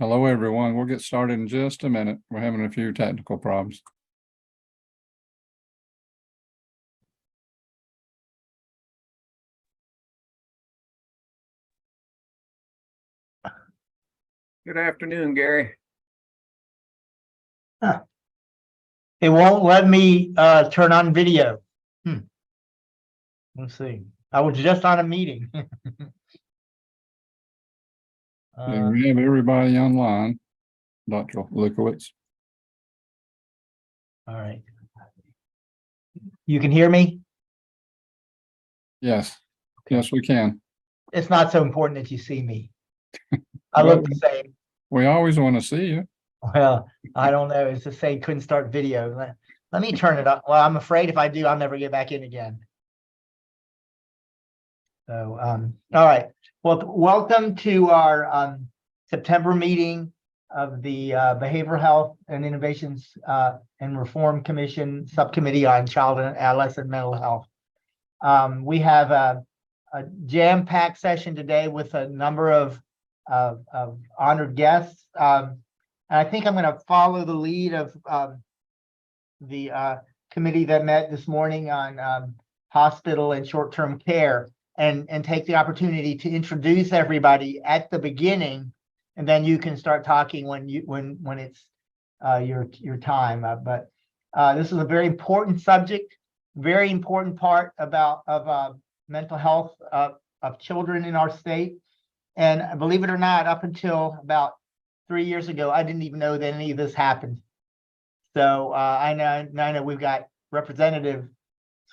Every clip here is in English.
Hello, everyone. We'll get started in just a minute. We're having a few technical problems. Good afternoon, Gary. It won't let me turn on video. Let's see. I was just on a meeting. And we have everybody online. Dr. Lukowitz. All right. You can hear me? Yes. Yes, we can. It's not so important that you see me. I look the same. We always want to see you. Well, I don't know. It's just saying couldn't start video. Let me turn it up. Well, I'm afraid if I do, I'll never get back in again. So, all right. Well, welcome to our September meeting of the Behavioral Health and Innovations and Reform Commission Subcommittee on Child and Adolescent Mental Health. We have a jam-packed session today with a number of honored guests. And I think I'm going to follow the lead of the committee that met this morning on hospital and short-term care, and take the opportunity to introduce everybody at the beginning, and then you can start talking when it's your time. But this is a very important subject, very important part of mental health of children in our state. And believe it or not, up until about 3 years ago, I didn't even know that any of this happened. So I know we've got representatives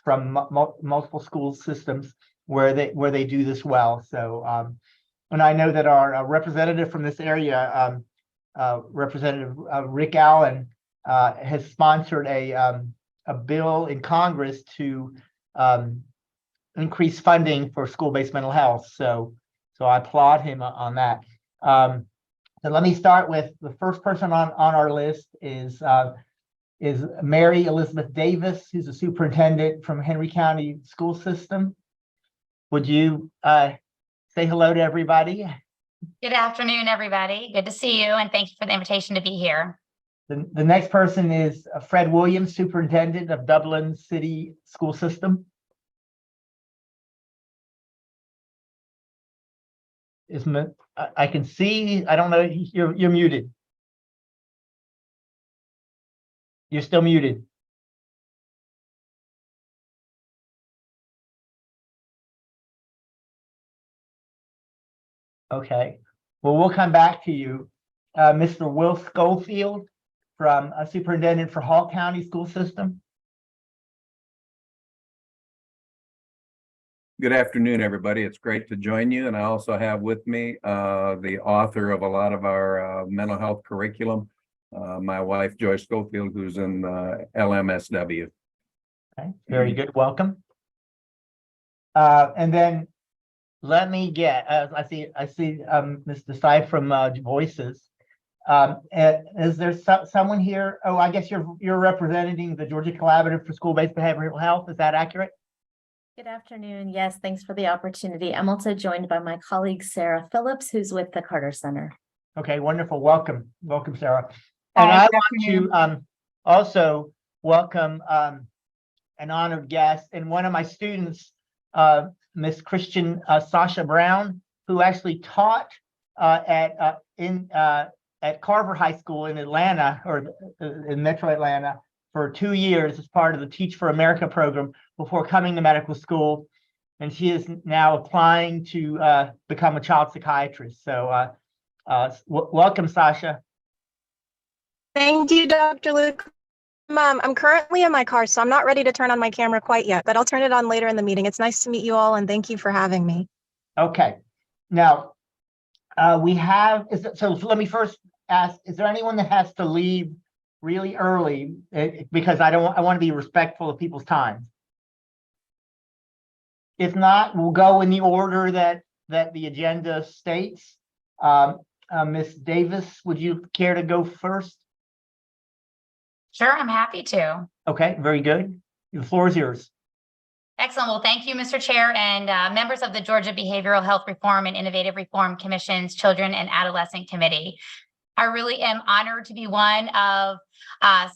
from multiple school systems where they do this well. So and I know that our representative from this area, Representative Rick Allen, has sponsored a bill in Congress to increase funding for school-based mental health. So I applaud him on that. So let me start with the first person on our list is Mary Elizabeth Davis, who's a superintendent from Henry County School System. Would you say hello to everybody? Good afternoon, everybody. Good to see you, and thank you for the invitation to be here. The next person is Fred Williams, superintendent of Dublin City School System. I can see, I don't know, you're muted. You're still muted. Okay, well, we'll come back to you. Mr. Will Schofield from Superintendent for Hall County School System. Good afternoon, everybody. It's great to join you. And I also have with me the author of a lot of our mental health curriculum, my wife, Joyce Schofield, who's in LMSW. Okay, very good. Welcome. And then let me get, I see Mr. Sy from Voices. Is there someone here? Oh, I guess you're representing the Georgia Collaborative for School-Based Behavioral Health. Is that accurate? Good afternoon. Yes, thanks for the opportunity. I'm also joined by my colleague, Sarah Phillips, who's with the Carter Center. Okay, wonderful. Welcome, Sarah. And I want to also welcome an honored guest and one of my students, Miss Christian Sasha Brown, who actually taught at Carver High School in Atlanta, or in Metro Atlanta, for 2 years as part of the Teach for America program before coming to medical school. And she is now applying to become a child psychiatrist. So welcome, Sasha. Thank you, Dr. Luke. I'm currently in my car, so I'm not ready to turn on my camera quite yet, but I'll turn it on later in the meeting. It's nice to meet you all, and thank you for having me. Okay. Now, we have, so let me first ask, is there anyone that has to leave really early? Because I want to be respectful of people's time. If not, we'll go in the order that the agenda states. Ms. Davis, would you care to go first? Sure, I'm happy to. Okay, very good. The floor is yours. Excellent. Well, thank you, Mr. Chair, and members of the Georgia Behavioral Health Reform and Innovative Reform Commission's Children and Adolescent Committee. I really am honored to be one of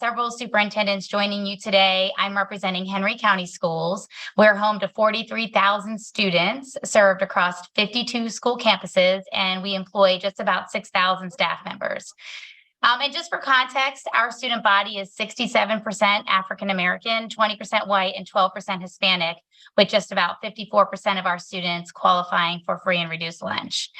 several superintendents joining you today. I'm representing Henry County Schools. We're home to 43,000 students served across 52 school campuses, and we employ just about 6,000 staff members. And just for context, our student body is 67% African-American, 20% white, and 12% Hispanic, with just about 54% of our students qualifying for free and reduced lunch.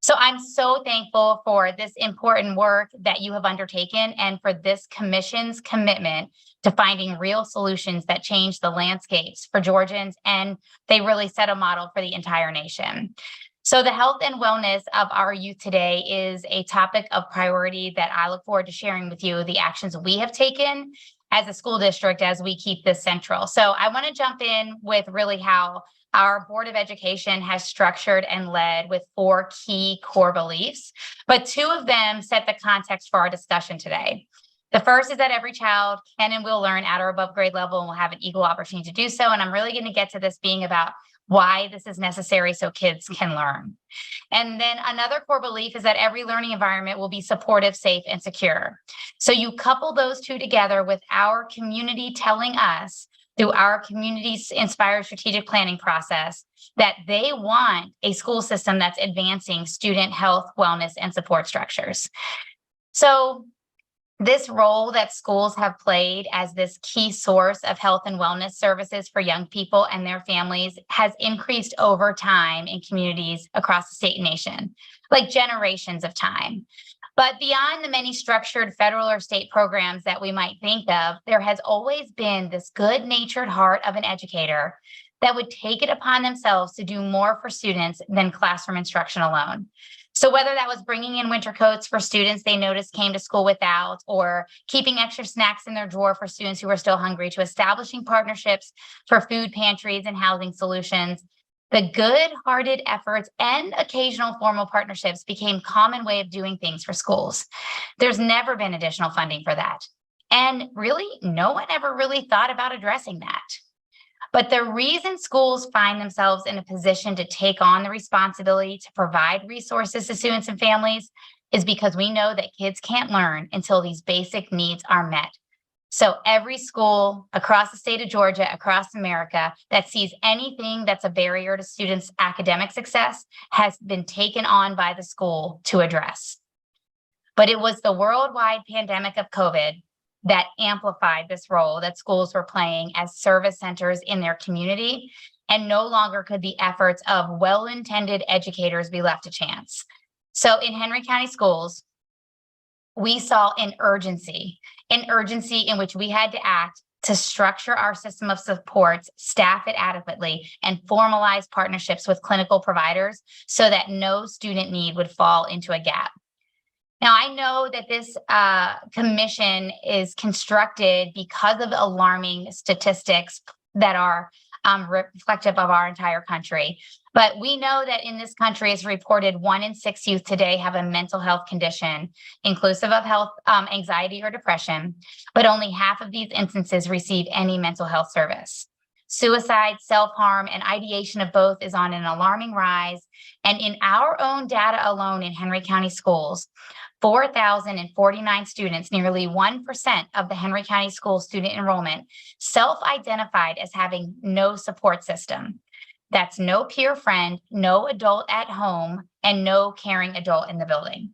So I'm so thankful for this important work that you have undertaken and for this commission's commitment to finding real solutions that change the landscapes for Georgians, and they really set a model for the entire nation. So the health and wellness of our youth today is a topic of priority that I look forward to sharing with you the actions we have taken as a school district as we keep this central. So I want to jump in with really how our Board of Education has structured and led with 4 key core beliefs, but 2 of them set the context for our discussion today. The first is that every child can and will learn at or above grade level and will have an equal opportunity to do so. And I'm really going to get to this being about why this is necessary so kids can learn. And then another core belief is that every learning environment will be supportive, safe, and secure. So you couple those 2 together with our community telling us through our community's inspired strategic planning process that they want a school system that's advancing student health, wellness, and support structures. So this role that schools have played as this key source of health and wellness services for young people and their families has increased over time in communities across the state and nation, like generations of time. But beyond the many structured federal or state programs that we might think of, there has always been this good-natured heart of an educator that would take it upon themselves to do more for students than classroom instruction alone. So whether that was bringing in winter coats for students they noticed came to school without, or keeping extra snacks in their drawer for students who were still hungry, to establishing partnerships for food pantries and housing solutions, the good-hearted efforts and occasional formal partnerships became common way of doing things for schools. There's never been additional funding for that. And really, no one ever really thought about addressing that. But the reason schools find themselves in a position to take on the responsibility to provide resources to students and families is because we know that kids can't learn until these basic needs are met. So every school across the state of Georgia, across America, that sees anything that's a barrier to students' academic success has been taken on by the school to address. But it was the worldwide pandemic of COVID that amplified this role that schools were playing as service centers in their community, and no longer could the efforts of well-intended educators be left to chance. So in Henry County Schools, we saw an urgency in which we had to act to structure our system of supports, staff it adequately, and formalize partnerships with clinical providers so that no student need would fall into a gap. Now, I know that this commission is constructed because of alarming statistics that are reflective of our entire country. But we know that in this country, it's reported 1 in 6 youth today have a mental health condition, inclusive of health, anxiety or depression, but only half of these instances receive any mental health service. Suicide, self-harm, and ideation of both is on an alarming rise. And in our own data alone in Henry County Schools, 4,049 students, nearly 1% of the Henry County School student enrollment, self-identified as having no support system. That's no peer friend, no adult at home, and no caring adult in the building.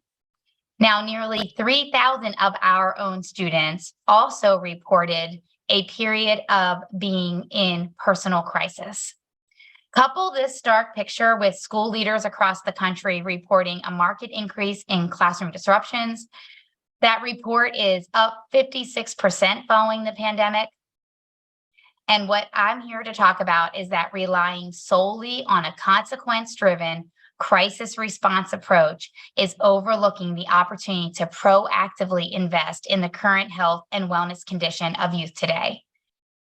Now, nearly 3,000 of our own students also reported a period of being in personal crisis. Couple this stark picture with school leaders across the country reporting a marked increase in classroom disruptions. That report is up 56% following the pandemic. And what I'm here to talk about is that relying solely on a consequence-driven crisis response approach is overlooking the opportunity to proactively invest in the current health and wellness condition of youth today.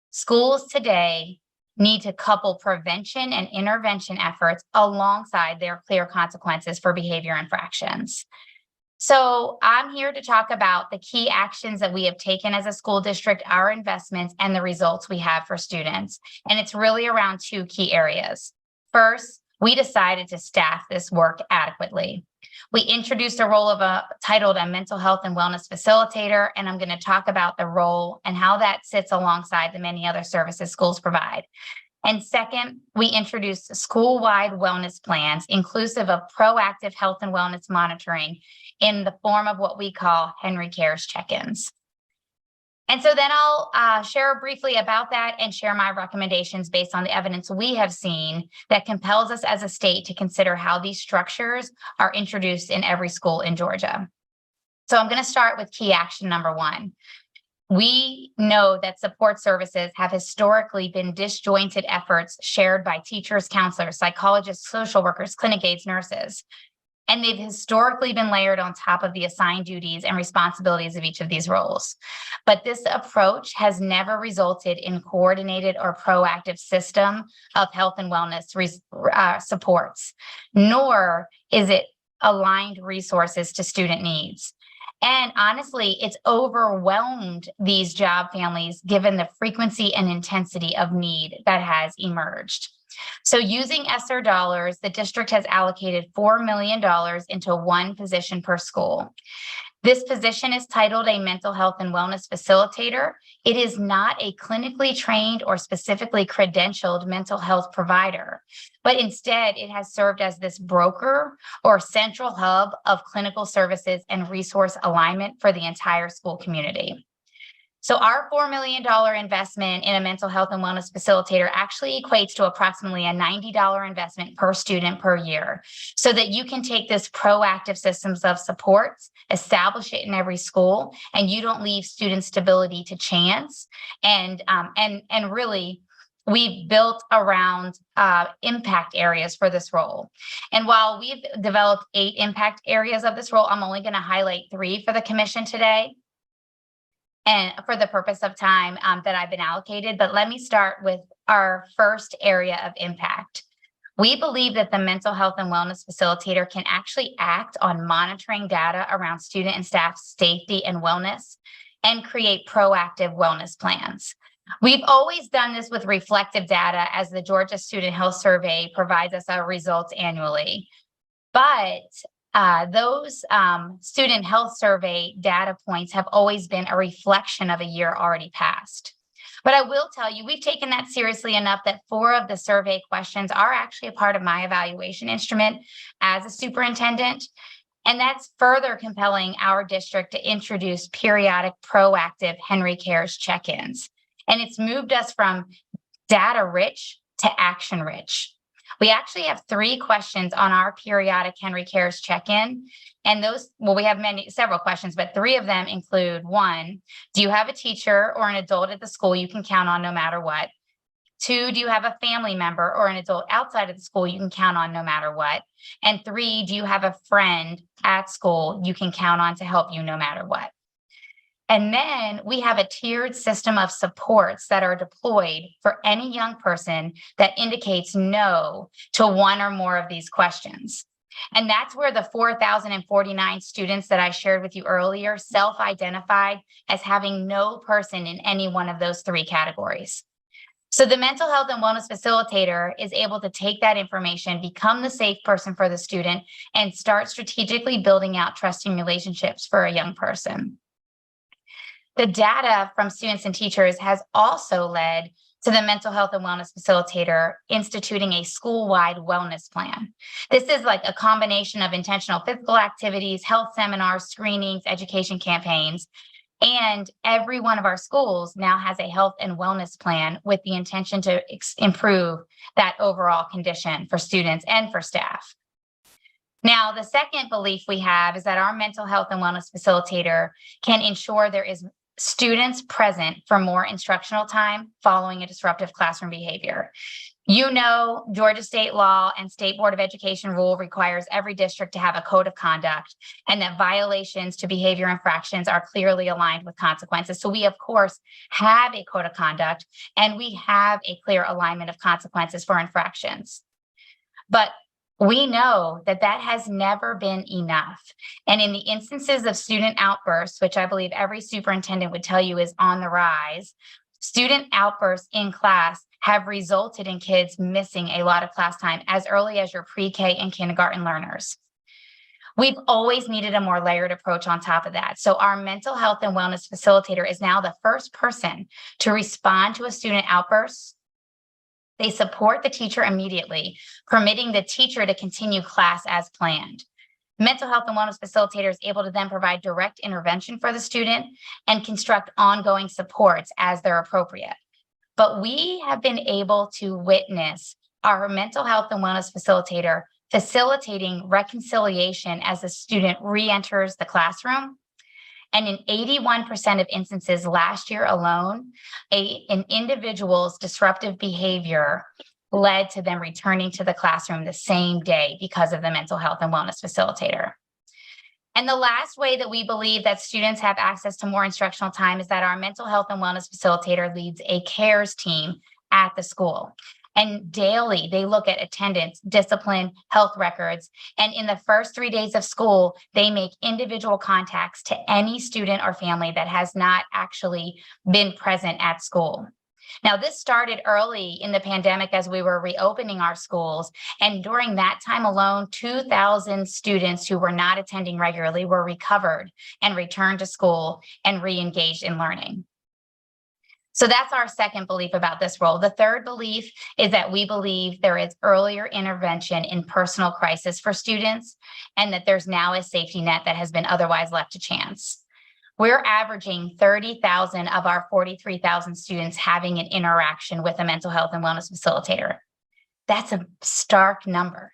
Schools today need to couple prevention and intervention efforts alongside their clear consequences for behavior infractions. So I'm here to talk about the key actions that we have taken as a school district, our investments, and the results we have for students. And it's really around 2 key areas. First, we decided to staff this work adequately. We introduced a role of titled a mental health and wellness facilitator, and I'm going to talk about the role and how that sits alongside the many other services schools provide. And second, we introduced school-wide wellness plans, inclusive of proactive health and wellness monitoring in the form of what we call Henry Cares check-ins. And so then I'll share briefly about that and share my recommendations based on the evidence we have seen that compels us as a state to consider how these structures are introduced in every school in Georgia. So I'm going to start with key action number 1. We know that support services have historically been disjointed efforts shared by teachers, counselors, psychologists, social workers, clinic aides, nurses. And they've historically been layered on top of the assigned duties and responsibilities of each of these roles. But this approach has never resulted in coordinated or proactive system of health and wellness supports, nor is it aligned resources to student needs. And honestly, it's overwhelmed these job families given the frequency and intensity of need that has emerged. So using ESSER dollars, the district has allocated $4 million into one position per school. This position is titled a mental health and wellness facilitator. It is not a clinically trained or specifically credentialed mental health provider, but instead it has served as this broker or central hub of clinical services and resource alignment for the entire school community. So our $4 million investment in a mental health and wellness facilitator actually equates to approximately a $90 investment per student per year, so that you can take this proactive systems of supports, establish it in every school, and you don't leave student stability to chance. And really, we've built around impact areas for this role. And while we've developed 8 impact areas of this role, I'm only going to highlight 3 for the commission today, and for the purpose of time that I've been allocated. But let me start with our first area of impact. We believe that the mental health and wellness facilitator can actually act on monitoring data around student and staff safety and wellness and create proactive wellness plans. We've always done this with reflective data, as the Georgia Student Health Survey provides us our results annually. But those student health survey data points have always been a reflection of a year already passed. But I will tell you, we've taken that seriously enough that 4 of the survey questions are actually a part of my evaluation instrument as a superintendent. And that's further compelling our district to introduce periodic proactive Henry Cares check-ins. And it's moved us from data rich to action rich. We actually have 3 questions on our periodic Henry Cares check-in. And those, well, we have several questions, but 3 of them include: 1, do you have a teacher or an adult at the school you can count on no matter what? 2, do you have a family member or an adult outside of the school you can count on no matter what? And 3, do you have a friend at school you can count on to help you no matter what? And then we have a tiered system of supports that are deployed for any young person that indicates no to 1 or more of these questions. And that's where the 4,049 students that I shared with you earlier self-identified as having no person in any one of those 3 categories. So the mental health and wellness facilitator is able to take that information, become the safe person for the student, and start strategically building out trusting relationships for a young person. The data from students and teachers has also led to the mental health and wellness facilitator instituting a school-wide wellness plan. This is like a combination of intentional physical activities, health seminars, screenings, education campaigns, and every one of our schools now has a health and wellness plan with the intention to improve that overall condition for students and for staff. Now, the second belief we have is that our mental health and wellness facilitator can ensure there is students present for more instructional time following a disruptive classroom behavior. You know, Georgia state law and state board of education rule requires every district to have a code of conduct, and that violations to behavior infractions are clearly aligned with consequences. So we, of course, have a code of conduct, and we have a clear alignment of consequences for infractions. But we know that that has never been enough. And in the instances of student outbursts, which I believe every superintendent would tell you is on the rise, student outbursts in class have resulted in kids missing a lot of class time as early as your pre-K and kindergarten learners. We've always needed a more layered approach on top of that. So our mental health and wellness facilitator is now the first person to respond to a student outburst. They support the teacher immediately, permitting the teacher to continue class as planned. Mental health and wellness facilitator is able to then provide direct intervention for the student and construct ongoing supports as they're appropriate. But we have been able to witness our mental health and wellness facilitator facilitating reconciliation as the student re-enters the classroom. And in 81% of instances last year alone, an individual's disruptive behavior led to them returning to the classroom the same day because of the mental health and wellness facilitator. And the last way that we believe that students have access to more instructional time is that our mental health and wellness facilitator leads a CARES team at the school. And daily, they look at attendance, discipline, health records. And in the first 3 days of school, they make individual contacts to any student or family that has not actually been present at school. Now, this started early in the pandemic as we were reopening our schools. And during that time alone, 2,000 students who were not attending regularly were recovered and returned to school and re-engaged in learning. So that's our second belief about this role. The third belief is that we believe there is earlier intervention in personal crisis for students, and that there's now a safety net that has been otherwise left to chance. We're averaging 30,000 of our 43,000 students having an interaction with a mental health and wellness facilitator. That's a stark number.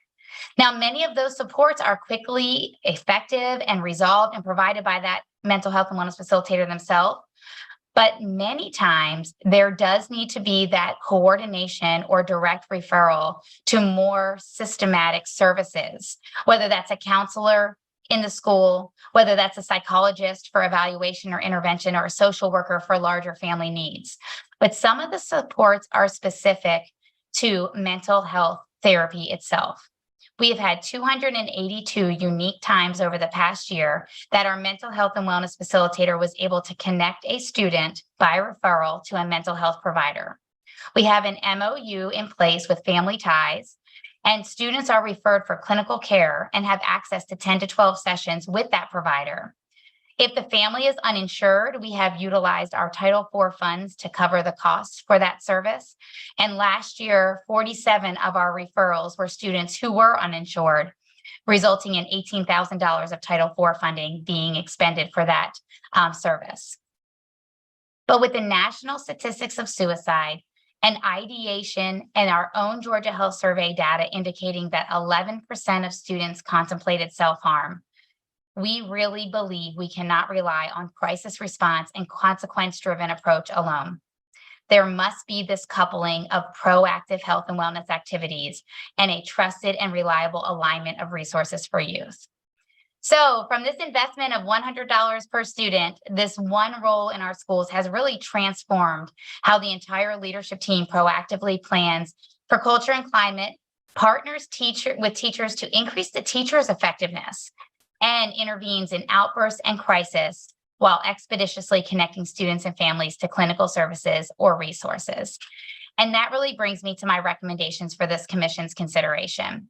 Now, many of those supports are quickly effective and resolved and provided by that mental health and wellness facilitator themselves. But many times there does need to be that coordination or direct referral to more systematic services, whether that's a counselor in the school, whether that's a psychologist for evaluation or intervention, or a social worker for larger family needs. But some of the supports are specific to mental health therapy itself. We have had 282 unique times over the past year that our mental health and wellness facilitator was able to connect a student by referral to a mental health provider. We have an MOU in place with Family Ties, and students are referred for clinical care and have access to 10 to 12 sessions with that provider. If the family is uninsured, we have utilized our Title IV funds to cover the costs for that service. And last year, 47 of our referrals were students who were uninsured, resulting in $18,000 of Title IV funding being expended for that service. But with the national statistics of suicide and ideation and our own Georgia Health Survey data indicating that 11% of students contemplated self-harm, we really believe we cannot rely on crisis response and consequence-driven approach alone. There must be this coupling of proactive health and wellness activities and a trusted and reliable alignment of resources for youth. So from this investment of $100 per student, this one role in our schools has really transformed how the entire leadership team proactively plans for culture and climate, partners with teachers to increase the teacher's effectiveness, and intervenes in outbursts and crisis while expeditiously connecting students and families to clinical services or resources. And that really brings me to my recommendations for this commission's consideration.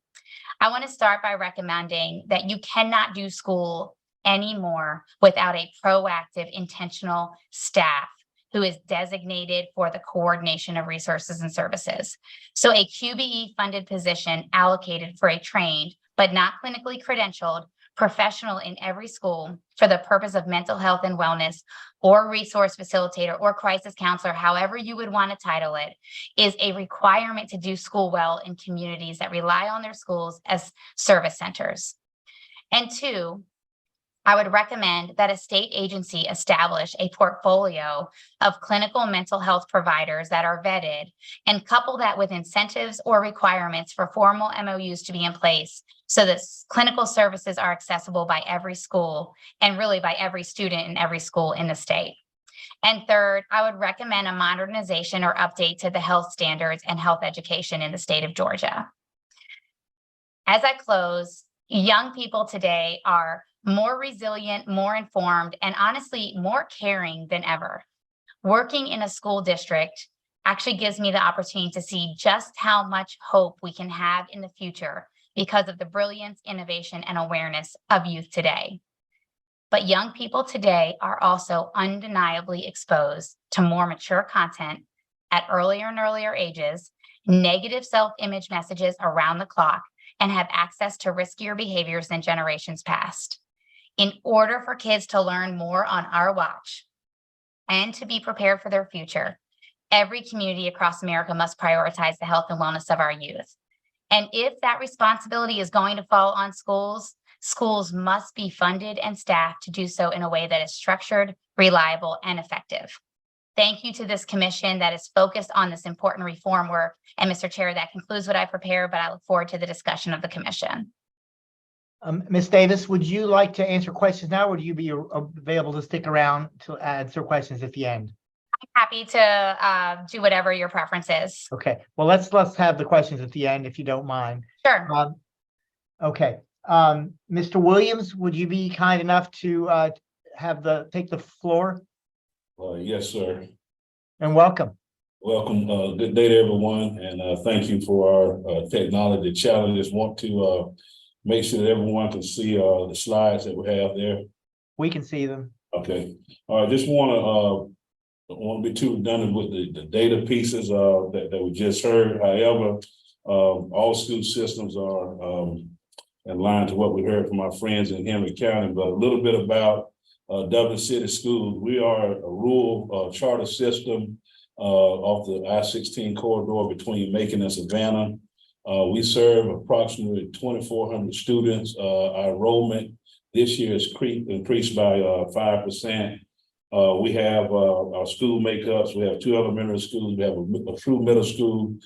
I want to start by recommending that you cannot do school anymore without a proactive, intentional staff who is designated for the coordination of resources and services. So a QBE funded position allocated for a trained, but not clinically credentialed, professional in every school for the purpose of mental health and wellness, or resource facilitator or crisis counselor, however you would want to title it, is a requirement to do school well in communities that rely on their schools as service centers. And two, I would recommend that a state agency establish a portfolio of clinical mental health providers that are vetted, and couple that with incentives or requirements for formal MOUs to be in place so that clinical services are accessible by every school and really by every student in every school in the state. And third, I would recommend a modernization or update to the health standards and health education in the state of Georgia. As I close, young people today are more resilient, more informed, and honestly, more caring than ever. Working in a school district actually gives me the opportunity to see just how much hope we can have in the future because of the brilliance, innovation, and awareness of youth today. But young people today are also undeniably exposed to more mature content at earlier and earlier ages, negative self-image messages around the clock, and have access to riskier behaviors than generations past. In order for kids to learn more on our watch and to be prepared for their future, every community across America must prioritize the health and wellness of our youth. And if that responsibility is going to fall on schools, schools must be funded and staffed to do so in a way that is structured, reliable, and effective. Thank you to this commission that is focused on this important reform work. And Mr. Chair, that concludes what I prepared, but I look forward to the discussion of the commission. Ms. Davis, would you like to answer questions now, or would you be available to stick around to answer questions at the end? I'm happy to do whatever your preference is. Okay, well, let's have the questions at the end, if you don't mind. Sure. Okay, Mr. Williams, would you be kind enough to take the floor? Yes, sir. And welcome. Welcome. Good day to everyone, and thank you for our technology challenges. Want to make sure that everyone can see the slides that we have there. We can see them. Okay. All right. Just want to be too redundant with the data pieces that we just heard. However, all school systems are in line to what we heard from our friends in Henry County. But a little bit about Dublin City Schools. We are a rural charter system off the I-16 corridor between Macon and Savannah. We serve approximately 2,400 students. Our enrollment this year has increased by 5%. We have our school makeups. We have 2 elementary schools. We have a true middle school.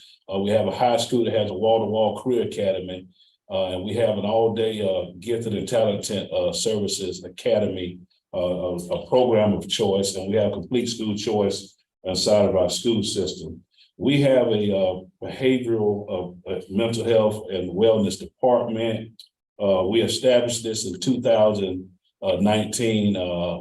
We have a high school that has a wall-to-wall career academy. And we have an all-day gifted and talented services academy, a program of choice, and we have complete school choice inside of our school system. We have a behavioral mental health and wellness department. We established this in 2019.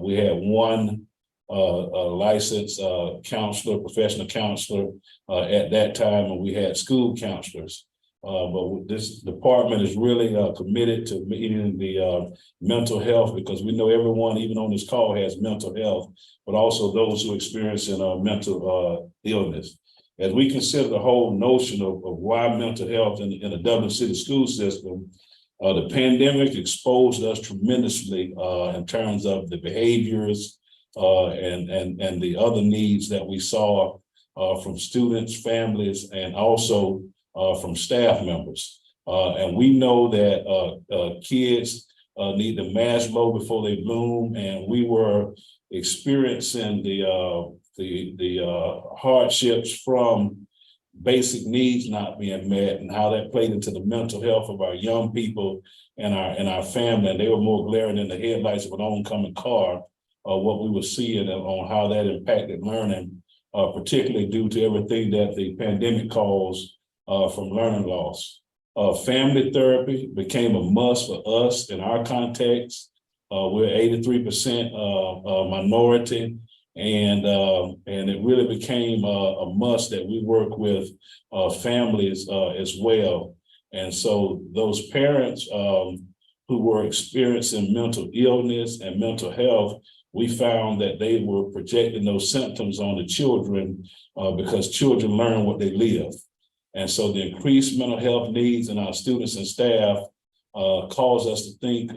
We had 1 licensed counselor, professional counselor at that time, and we had school counselors. But this department is really committed to meeting the mental health, because we know everyone, even on this call, has mental health, but also those who are experiencing mental illness. As we consider the whole notion of why mental health in the Dublin City school system, the pandemic exposed us tremendously in terms of the behaviors and the other needs that we saw from students, families, and also from staff members. And we know that kids need to mask low before they bloom, and we were experiencing the hardships from basic needs not being met, and how that played into the mental health of our young people and our family. And they were more glaring in the headlights of an oncoming car, what we were seeing on how that impacted learning, particularly due to everything that the pandemic caused from learning loss. Family therapy became a must for us in our context. We're 83% minority, and it really became a must that we work with families as well. And so those parents who were experiencing mental illness and mental health, we found that they were projecting those symptoms on the children because children learn what they live. And so the increased mental health needs in our students and staff cause us to think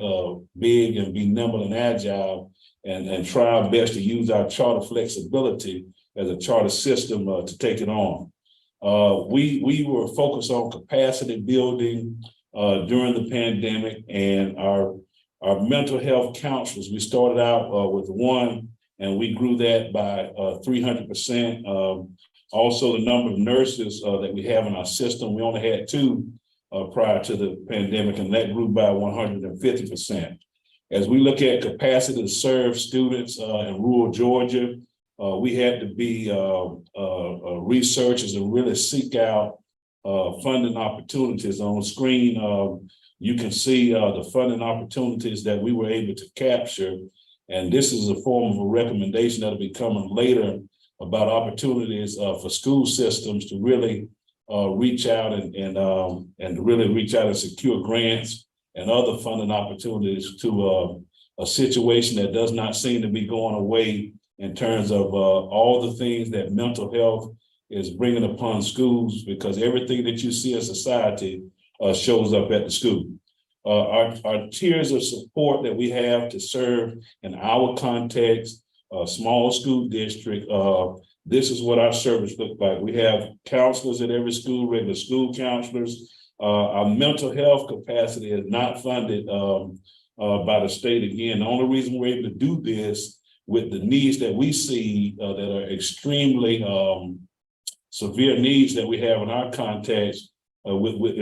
big and be nimble and agile, and try our best to use our charter flexibility as a charter system to take it on. We were focused on capacity building during the pandemic, and our mental health counselors, we started out with 1, and we grew that by 300%. Also, the number of nurses that we have in our system, we only had 2 prior to the pandemic, and that grew by 150%. As we look at capacity to serve students in rural Georgia, we had to be researchers and really seek out funding opportunities. On the screen, you can see the funding opportunities that we were able to capture. And this is a form of a recommendation that'll be coming later about opportunities for school systems to really reach out and really reach out and secure grants and other funding opportunities to a situation that does not seem to be going away in terms of all the things that mental health is bringing upon schools, because everything that you see in society shows up at the school. Our tiers of support that we have to serve in our context, small school district, this is what our service looks like. We have counselors at every school, regular school counselors. Our mental health capacity is not funded by the state. Again, the only reason we're able to do this with the needs that we see that are extremely severe needs that we have in our context is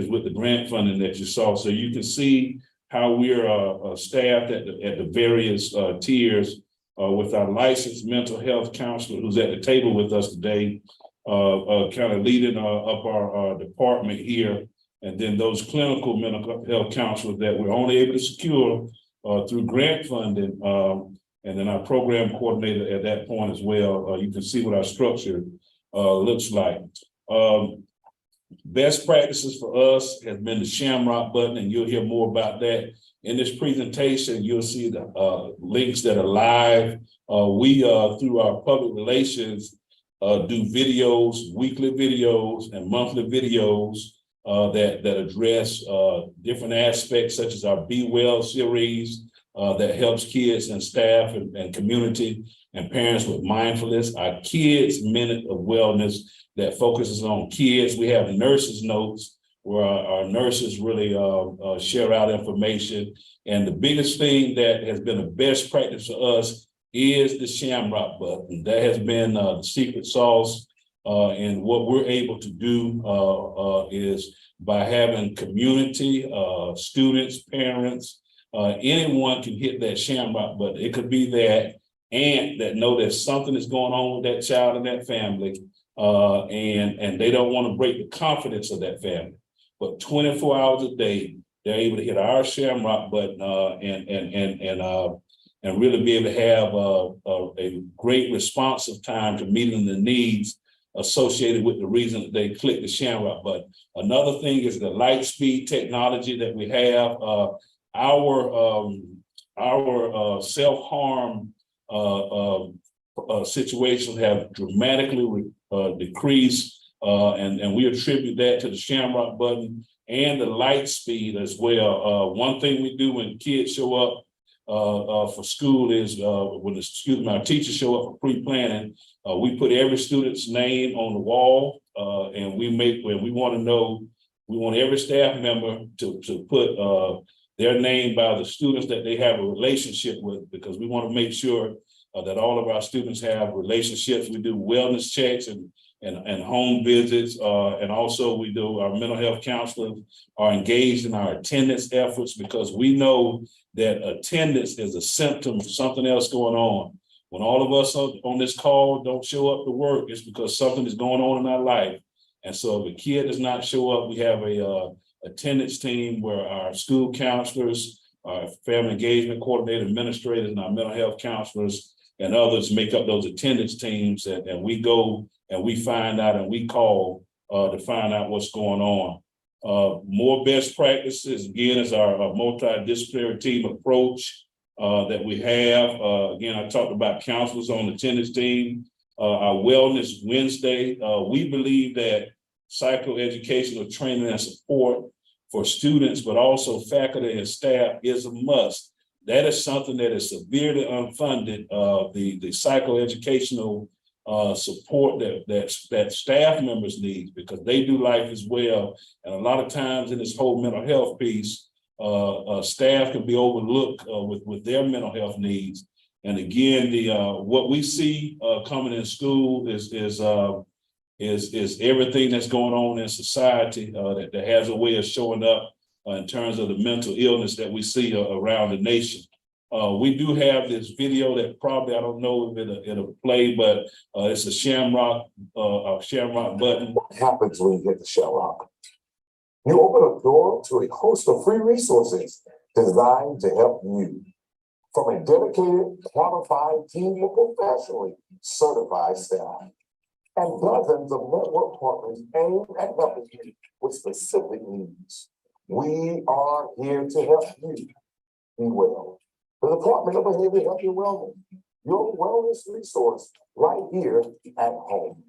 with the grant funding that you saw. So you can see how we're staffed at the various tiers with our licensed mental health counselor who's at the table with us today, kind of leading up our department here. And then those clinical mental health counselors that we're only able to secure through grant funding. And then our program coordinator at that point as well. You can see what our structure looks like. Best practices for us has been the Shamrock button, and you'll hear more about that. In this presentation, you'll see the links that are live. We, through our public relations, do videos, weekly videos and monthly videos that address different aspects, such as our Be Well series that helps kids and staff and community and parents with mindfulness. Our Kids Minute of Wellness that focuses on kids. We have nurses' notes where our nurses really share out information. And the biggest thing that has been a best practice for us is the Shamrock button. That has been the secret sauce. And what we're able to do is by having community, students, parents, anyone can hit that Shamrock button. It could be that aunt that know that something is going on with that child and that family, and they don't want to break the confidence of that family. But 24 hours a day, they're able to hit our Shamrock button and really be able to have a great responsive time to meeting the needs associated with the reason that they click the Shamrock button. Another thing is the light speed technology that we have. Our self-harm situations have dramatically decreased, and we attribute that to the Shamrock button and the light speed as well. One thing we do when kids show up for school is when our teachers show up for pre-planning, we put every student's name on the wall, and we want every staff member to put their name by the students that they have a relationship with, because we want to make sure that all of our students have relationships. We do wellness checks and home visits, and also we do our mental health counselors are engaged in our attendance efforts, because we know that attendance is a symptom of something else going on. When all of us on this call don't show up to work, it's because something is going on in our life. And so if a kid does not show up, we have a attendance team where our school counselors, our family engagement coordinator, administrators, and our mental health counselors and others make up those attendance teams, and we go and we find out and we call to find out what's going on. More best practices, again, is our multidisciplinary team approach that we have. Again, I talked about counselors on the attendance team. Our Wellness Wednesday, we believe that psychoeducational training and support for students, but also faculty and staff is a must. That is something that is severely unfunded, the psychoeducational support that staff members need, because they do life as well. And a lot of times in this whole mental health piece, staff can be overlooked with their mental health needs. And again, what we see coming in school is everything that's going on in society that has a way of showing up in terms of the mental illness that we see around the nation. We do have this video that probably, I don't know if it'll play, but it's a Shamrock button. What happens when you hit the Shamrock? You open a door to a host of free resources designed to help you. From a dedicated, qualified team of professionally certified staff. and dozens of network partners aimed at helping you with specific needs. We are here to help you be well. The Department of Behavioral Health and Wellness, your wellness resource right here at home.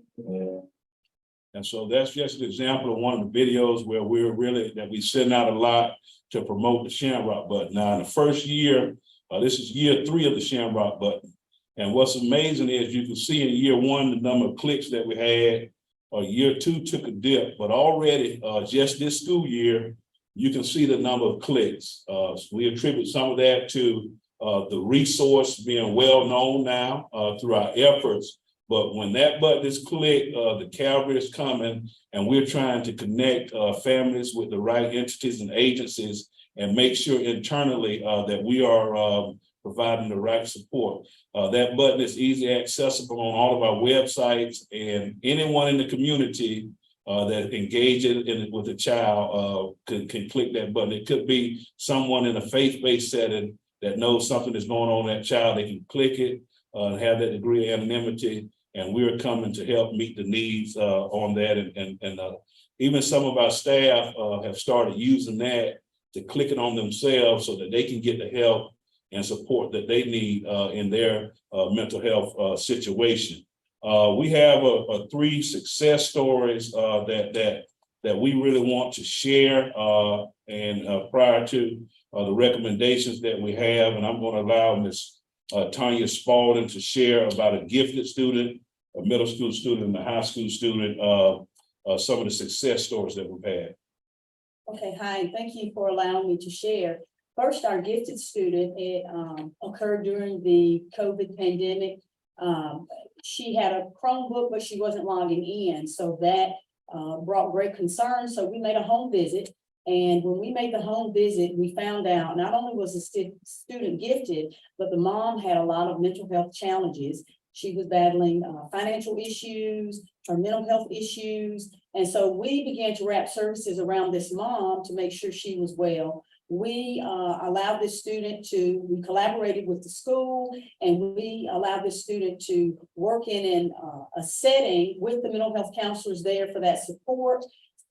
And so that's just an example of one of the videos where we send out a lot to promote the Shamrock button. Now, in the first year, this is year 3 of the Shamrock button. And what's amazing is you can see in year 1, the number of clicks that we had. Year 2 took a dip, but already just this school year, you can see the number of clicks. So we attribute some of that to the resource being well known now through our efforts. But when that button is clicked, the cavalry is coming, and we're trying to connect families with the right entities and agencies and make sure internally that we are providing the right support. That button is easily accessible on all of our websites, and anyone in the community that engages with a child can click that button. It could be someone in a faith-based setting that knows something is going on with that child. They can click it and have that degree of anonymity, and we're coming to help meet the needs on that. And even some of our staff have started using that to click it on themselves so that they can get the help and support that they need in their mental health situation. We have 3 success stories that we really want to share and prior to the recommendations that we have, and I'm going to allow Ms. Tanya Spalding to share about a gifted student, a middle school student, and a high school student, some of the success stories that we've had. Okay, hi, thank you for allowing me to share. First, our gifted student, it occurred during the COVID pandemic. She had a Chromebook, but she wasn't logging in. So that brought great concern. So we made a home visit. And when we made the home visit, we found out not only was the student gifted, but the mom had a lot of mental health challenges. She was battling financial issues, her mental health issues. And so we began to wrap services around this mom to make sure she was well. We allowed this student we collaborated with the school, and we allowed this student to work in a setting with the mental health counselors there for that support,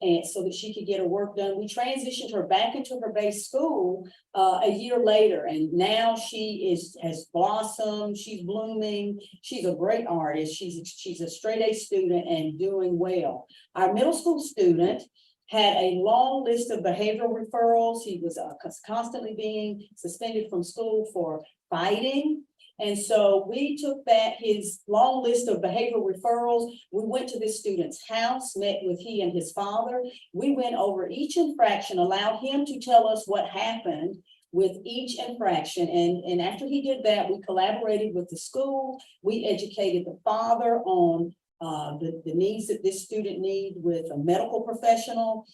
and so that she could get her work done. We transitioned her back into her base school a year later, and now she has blossomed. She's blooming. She's a great artist. She's a straight A student and doing well. Our middle school student had a long list of behavioral referrals. He was constantly being suspended from school for fighting. And so we took his long list of behavioral referrals. We went to this student's house, met with he and his father. We went over each infraction, allowed him to tell us what happened with each infraction. And after he did that, we collaborated with the school. We educated the father on the needs that this student needs with a medical professional.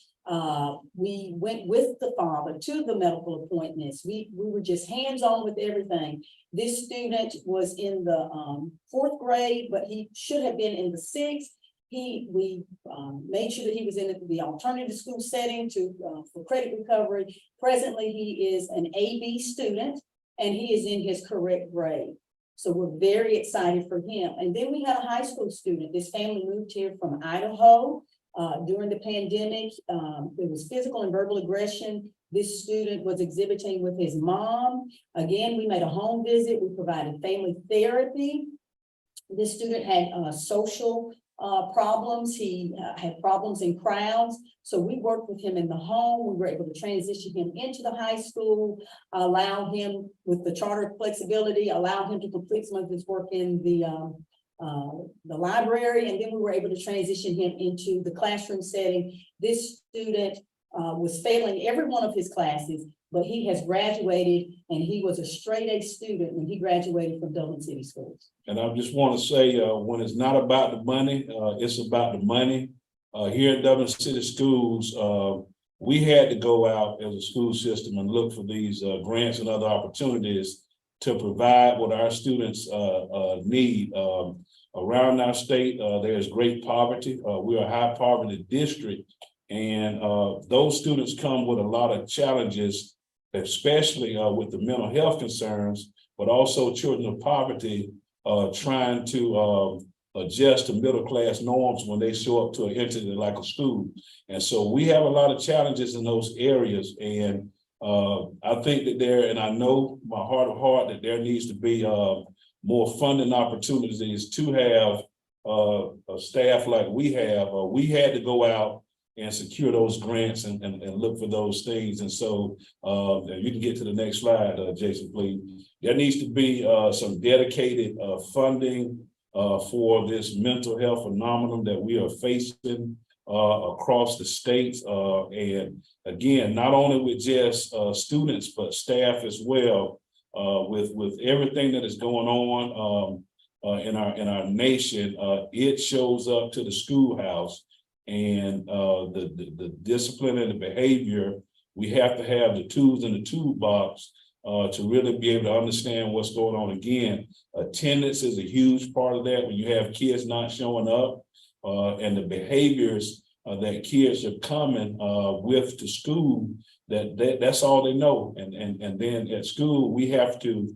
We went with the father to the medical appointments. We were just hands-on with everything. This student was in the 4th grade, but he should have been in the 6th. We made sure that he was in the alternative school setting for credit recovery. Presently, he is an AB student, and he is in his correct grade. So we're very excited for him. And then we had a high school student. This family moved here from Idaho during the pandemic. There was physical and verbal aggression this student was exhibiting with his mom. Again, we made a home visit. We provided family therapy. This student had social problems. He had problems in crowds. So we worked with him in the home. We were able to transition him into the high school, allow him with the charter flexibility, allow him to complete some of his work in the library. And then we were able to transition him into the classroom setting. This student was failing every one of his classes, but he has graduated, and he was a straight A student when he graduated from Dublin City Schools. And I just want to say, when it's not about the money, it's about the money. Here at Dublin City Schools, we had to go out as a school system and look for these grants and other opportunities to provide what our students need. Around our state, there's great poverty. We're a high poverty district, and those students come with a lot of challenges, especially with the mental health concerns, but also children of poverty trying to adjust to middle-class norms when they show up to an entity like a school. And so we have a lot of challenges in those areas. And I think that and I know my heart of heart that there needs to be more funding opportunities to have a staff like we have. We had to go out and secure those grants and look for those things. And so you can get to the next slide, Jason, please. There needs to be some dedicated funding for this mental health phenomenon that we are facing across the states. And again, not only with just students, but staff as well, with everything that is going on in our nation. It shows up to the schoolhouse, and the discipline and the behavior. We have to have the tools in the toolbox to really be able to understand what's going on. Again, attendance is a huge part of that when you have kids not showing up, and the behaviors that kids are coming with to school, that's all they know. And then at school, we have to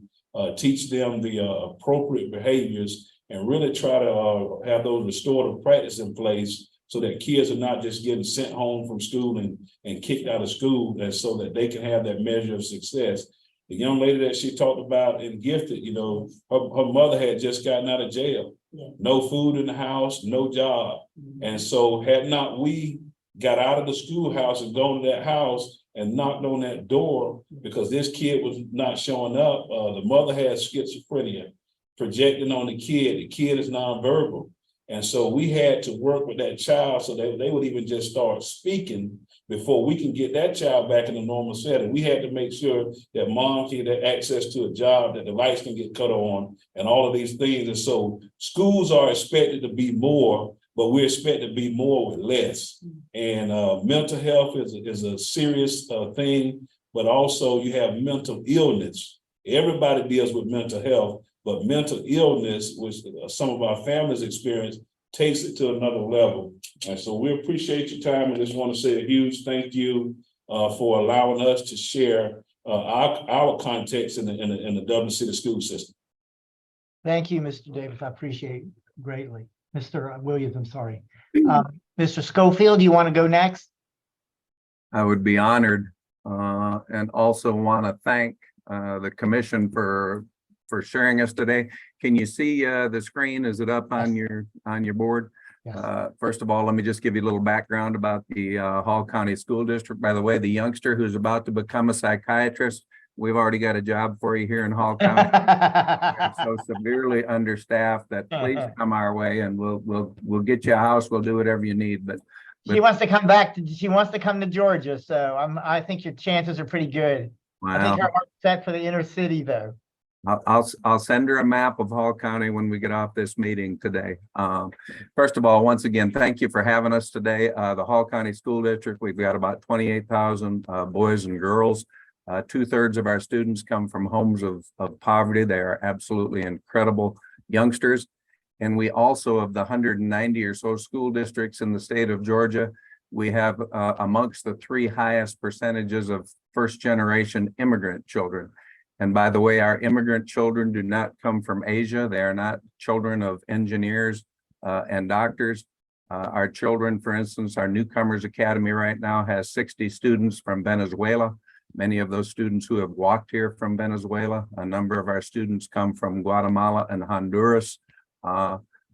teach them the appropriate behaviors and really try to have those restorative practice in place so that kids are not just getting sent home from school and kicked out of school, and so that they can have that measure of success. The young lady that she talked about in Gifted, you know, her mother had just gotten out of jail. Yeah. No food in the house, no job. Mm-hmm. And so had not we got out of the schoolhouse and gone to that house and knocked on that door because this kid was not showing up, the mother had schizophrenia projecting on the kid is nonverbal. And so we had to work with that child so that they would even just start speaking before we can get that child back in a normal setting. We had to make sure that mom can get access to a job, that the lights can get cut on, and all of these things. And so schools are expected to be more, but we're expected to be more with less. And mental health is a serious thing, but also you have mental illness. Everybody deals with mental health, but mental illness, which some of our families experience, takes it to another level. And so we appreciate your time. I just want to say a huge thank you for allowing us to share our context in the Dublin City school system. Thank you, Mr. Davis. I appreciate it greatly. Mr. Williams, I'm sorry. Mr. Schofield, do you want to go next? I would be honored, and also want to thank the commission for sharing us today. Can you see the screen? Is it up on your board? Yes. First of all, let me just give you a little background about the Hall County School District. By the way, the youngster who's about to become a psychiatrist, we've already got a job for you here in Hall County. We're so severely understaffed that please come our way, and we'll get you a house. We'll do whatever you need. But she wants to come back. She wants to come to Georgia, so I think your chances are pretty good. Wow. I think her heart's set for the inner city, though. I'll send her a map of Hall County when we get off this meeting today. First of all, once again, thank you for having us today. The Hall County School District, we've got about 28,000 boys and girls. 2/3 of our students come from homes of poverty. They are absolutely incredible youngsters. And we also, of the 190 or so school districts in the state of Georgia, we have amongst the 3 highest percentages of first-generation immigrant children. And by the way, our immigrant children do not come from Asia. They are not children of engineers and doctors. Our children, for instance, our Newcomers Academy right now has 60 students from Venezuela. Many of those students who have walked here from Venezuela. A number of our students come from Guatemala and Honduras.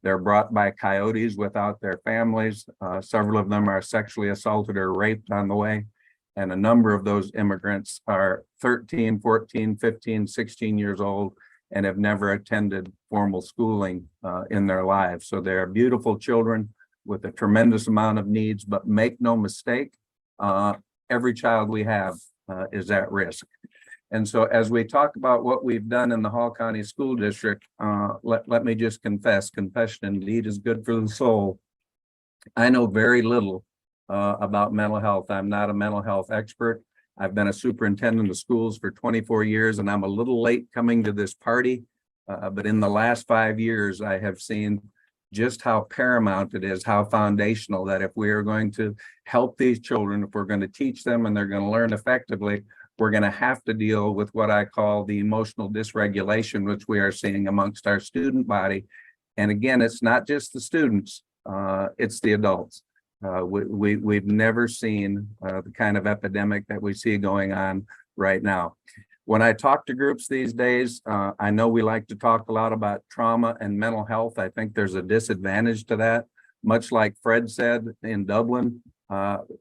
They're brought by coyotes without their families. Several of them are sexually assaulted or raped on the way. And a number of those immigrants are 13, 14, 15, 16 years old and have never attended formal schooling in their lives. So they're beautiful children with a tremendous amount of needs, but make no mistake, every child we have is at risk. And so as we talk about what we've done in the Hall County School District, let me just confess, confession indeed is good for the soul. I know very little about mental health. I'm not a mental health expert. I've been a superintendent of schools for 24 years, and I'm a little late coming to this party. But in the last 5 years, I have seen just how paramount it is, how foundational that if we are going to help these children, if we're going to teach them and they're going to learn effectively, we're going to have to deal with what I call the emotional dysregulation, which we are seeing amongst our student body. And again, it's not just the students, it's the adults. We've never seen the kind of epidemic that we see going on right now. When I talk to groups these days, I know we like to talk a lot about trauma and mental health. I think there's a disadvantage to that. Much like Fred said in Dublin,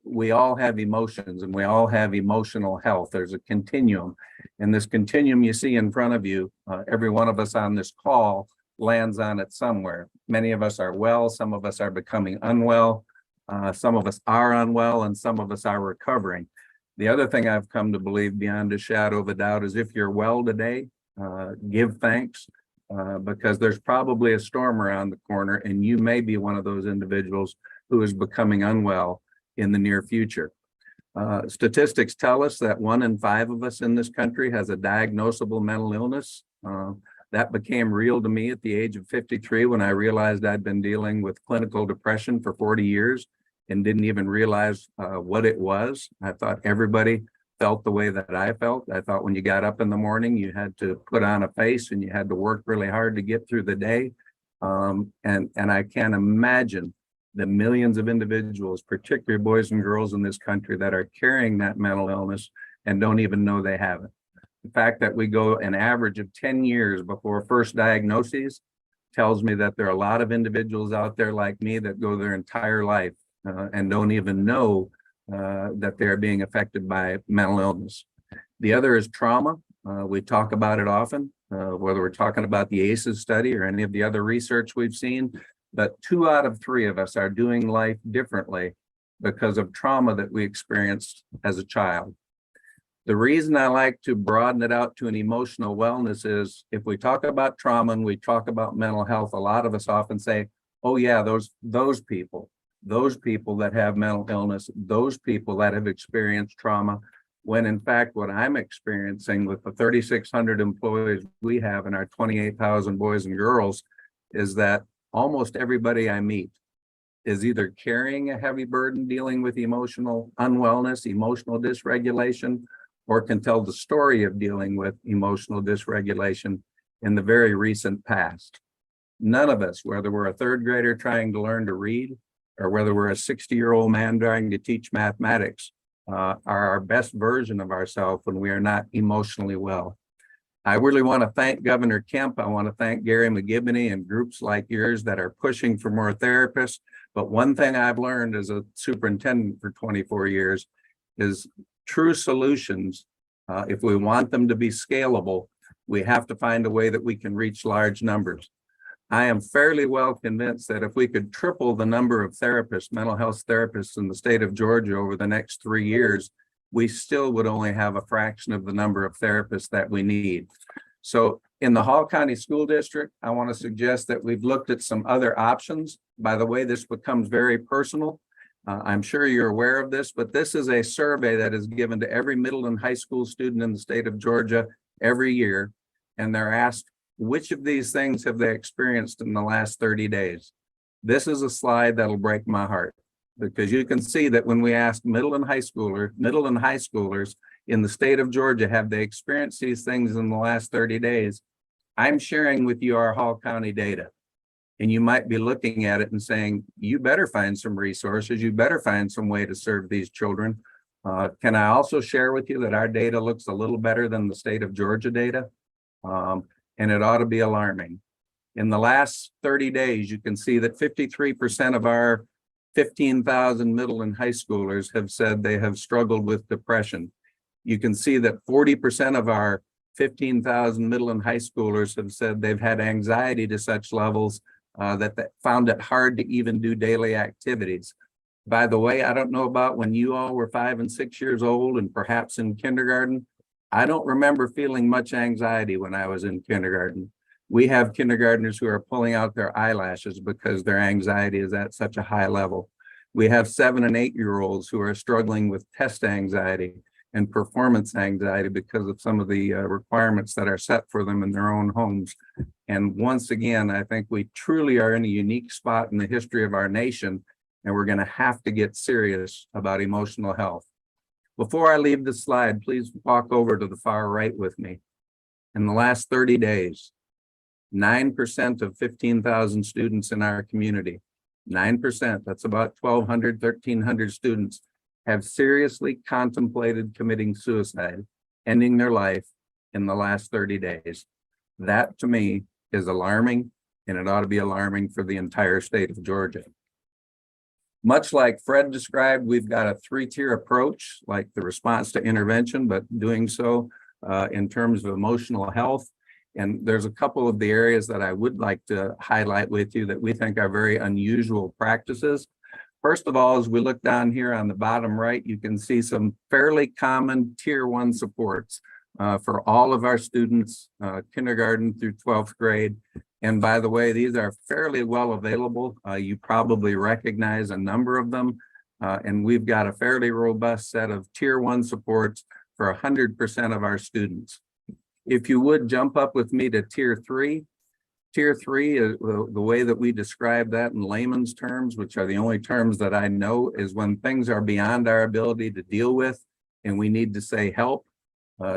we all have emotions and we all have emotional health. There's a continuum. And this continuum you see in front of you, every one of us on this call lands on it somewhere. Many of us are well, some of us are becoming unwell, some of us are unwell, and some of us are recovering. The other thing I've come to believe beyond a shadow of a doubt is if you're well today, give thanks, because there's probably a storm around the corner and you may be one of those individuals who is becoming unwell in the near future. Statistics tell us that 1 in 5 of us in this country has a diagnosable mental illness. That became real to me at the age of 53 when I realized I'd been dealing with clinical depression for 40 years and didn't even realize what it was. I thought everybody felt the way that I felt. I thought when you got up in the morning, you had to put on a face and you had to work really hard to get through the day. And I can't imagine the millions of individuals, particularly boys and girls in this country, that are carrying that mental illness and don't even know they have it. The fact that we go an average of 10 years before first diagnoses tells me that there are a lot of individuals out there like me that go their entire life and don't even know that they're being affected by mental illness. The other is trauma. We talk about it often, whether we're talking about the ACEs study or any of the other research we've seen, but 2 out of 3 of us are doing life differently because of trauma that we experienced as a child. The reason I like to broaden it out to an emotional wellness is if we talk about trauma and we talk about mental health, a lot of us often say, oh yeah, those people that have mental illness, those people that have experienced trauma, when in fact, what I'm experiencing with the 3,600 employees we have and our 28,000 boys and girls is that almost everybody I meet is either carrying a heavy burden dealing with emotional unwellness, emotional dysregulation, or can tell the story of dealing with emotional dysregulation in the very recent past. None of us, whether we're a 3rd grader trying to learn to read, or whether we're a 60-year-old man trying to teach mathematics, are our best version of ourselves when we are not emotionally well. I really want to thank Governor Kemp. I want to thank Gary McGibney and groups like yours that are pushing for more therapists. But one thing I've learned as a superintendent for 24 years is true solutions, if we want them to be scalable, we have to find a way that we can reach large numbers. I am fairly well convinced that if we could triple the number of therapists, mental health therapists in the state of Georgia over the next 3 years, we still would only have a fraction of the number of therapists that we need. So in the Hall County School District, I want to suggest that we've looked at some other options. By the way, this becomes very personal. I'm sure you're aware of this, but this is a survey that is given to every middle and high school student in the state of Georgia every year. And they're asked, which of these things have they experienced in the last 30 days? This is a slide that'll break my heart, because you can see that when we ask middle and high schoolers in the state of Georgia, have they experienced these things in the last 30 days? I'm sharing with you our Hall County data. And you might be looking at it and saying, you better find some resources, you better find some way to serve these children. Can I also share with you that our data looks a little better than the state of Georgia data? And it ought to be alarming. In the last 30 days, you can see that 53% of our 15,000 middle and high schoolers have said they have struggled with depression. You can see that 40% of our 15,000 middle and high schoolers have said they've had anxiety to such levels that they found it hard to even do daily activities. By the way, I don't know about when you all were 5 and 6 years old and perhaps in kindergarten. I don't remember feeling much anxiety when I was in kindergarten. We have kindergartners who are pulling out their eyelashes because their anxiety is at such a high level. We have 7 and 8-year-olds who are struggling with test anxiety and performance anxiety because of some of the requirements that are set for them in their own homes. And once again, I think we truly are in a unique spot in the history of our nation, and we're going to have to get serious about emotional health. Before I leave this slide, please walk over to the far right with me. In the last 30 days, 9% of 15,000 students in our community, 9%, that's about 1,200, 1,300 students, have seriously contemplated committing suicide, ending their life in the last 30 days. That to me is alarming, and it ought to be alarming for the entire state of Georgia. Much like Fred described, we've got a 3-tier approach, like the response to intervention, but doing so in terms of emotional health. And there's a couple of the areas that I would like to highlight with you that we think are very unusual practices. First of all, as we look down here on the bottom right, you can see some fairly common tier 1 supports for all of our students, kindergarten through 12th grade. And by the way, these are fairly well available. You probably recognize a number of them. And we've got a fairly robust set of tier 1 supports for 100% of our students. If you would jump up with me to tier 3. Tier 3 is the way that we describe that in layman's terms, which are the only terms that I know, is when things are beyond our ability to deal with and we need to say help.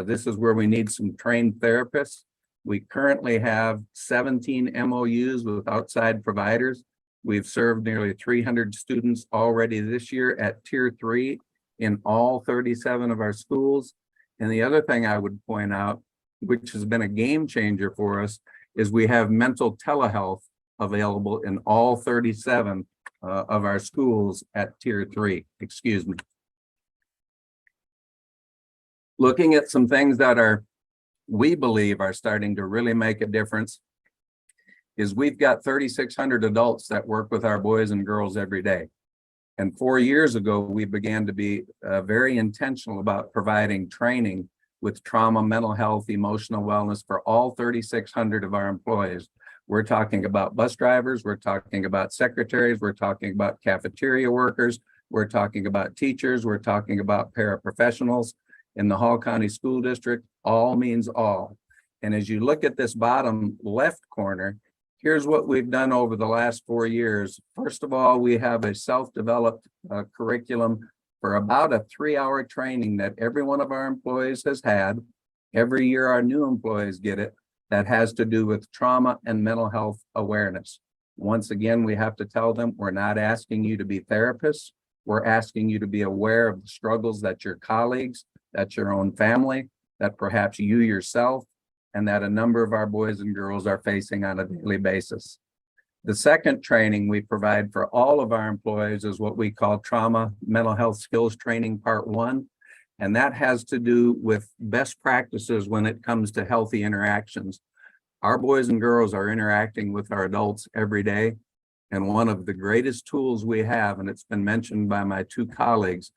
This is where we need some trained therapists. We currently have 17 MOUs with outside providers. We've served nearly 300 students already this year at tier 3 in all 37 of our schools. And the other thing I would point out, which has been a game changer for us, is we have mental telehealth available in all 37 of our schools at tier 3, excuse me. Looking at some things that we believe are starting to really make a difference is we've got 3,600 adults that work with our boys and girls every day. And 4 years ago, we began to be very intentional about providing training with trauma, mental health, emotional wellness for all 3,600 of our employees. We're talking about bus drivers, we're talking about secretaries, we're talking about cafeteria workers, we're talking about teachers, we're talking about paraprofessionals. In the Hall County School District, all means all. And as you look at this bottom left corner, here's what we've done over the last 4 years. First of all, we have a self-developed curriculum for about a 3-hour training that every one of our employees has had. Every year our new employees get it, that has to do with trauma and mental health awareness. Once again, we have to tell them, we're not asking you to be therapists. We're asking you to be aware of the struggles that your colleagues, that your own family, that perhaps you yourself, and that a number of our boys and girls are facing on a daily basis. The second training we provide for all of our employees is what we call Trauma Mental Health Skills Training Part 1. And that has to do with best practices when it comes to healthy interactions. Our boys and girls are interacting with our adults every day. And one of the greatest tools we have, and it's been mentioned by my 2 colleagues,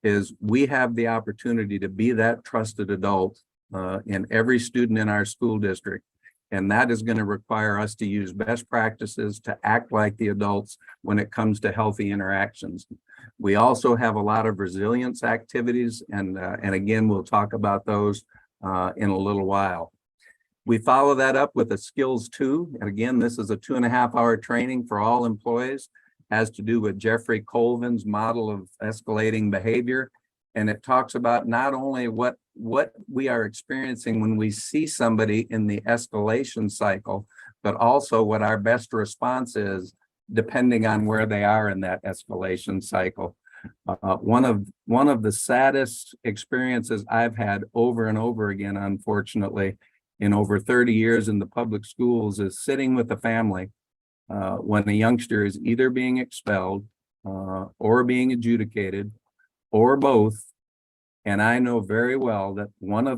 is we have the opportunity to be that trusted adult in every student in our school district. And that is going to require us to use best practices to act like the adults when it comes to healthy interactions. We also have a lot of resilience activities, and again, we'll talk about those in a little while. We follow that up with a skills 2. And again, this is a 2.5-hour training for all employees, has to do with Jeffrey Colvin's model of escalating behavior. And it talks about not only what we are experiencing when we see somebody in the escalation cycle, but also what our best response is depending on where they are in that escalation cycle. One of the saddest experiences I've had over and over again, unfortunately, in over 30 years in the public schools, is sitting with a family when a youngster is either being expelled or being adjudicated or both. And I know very well that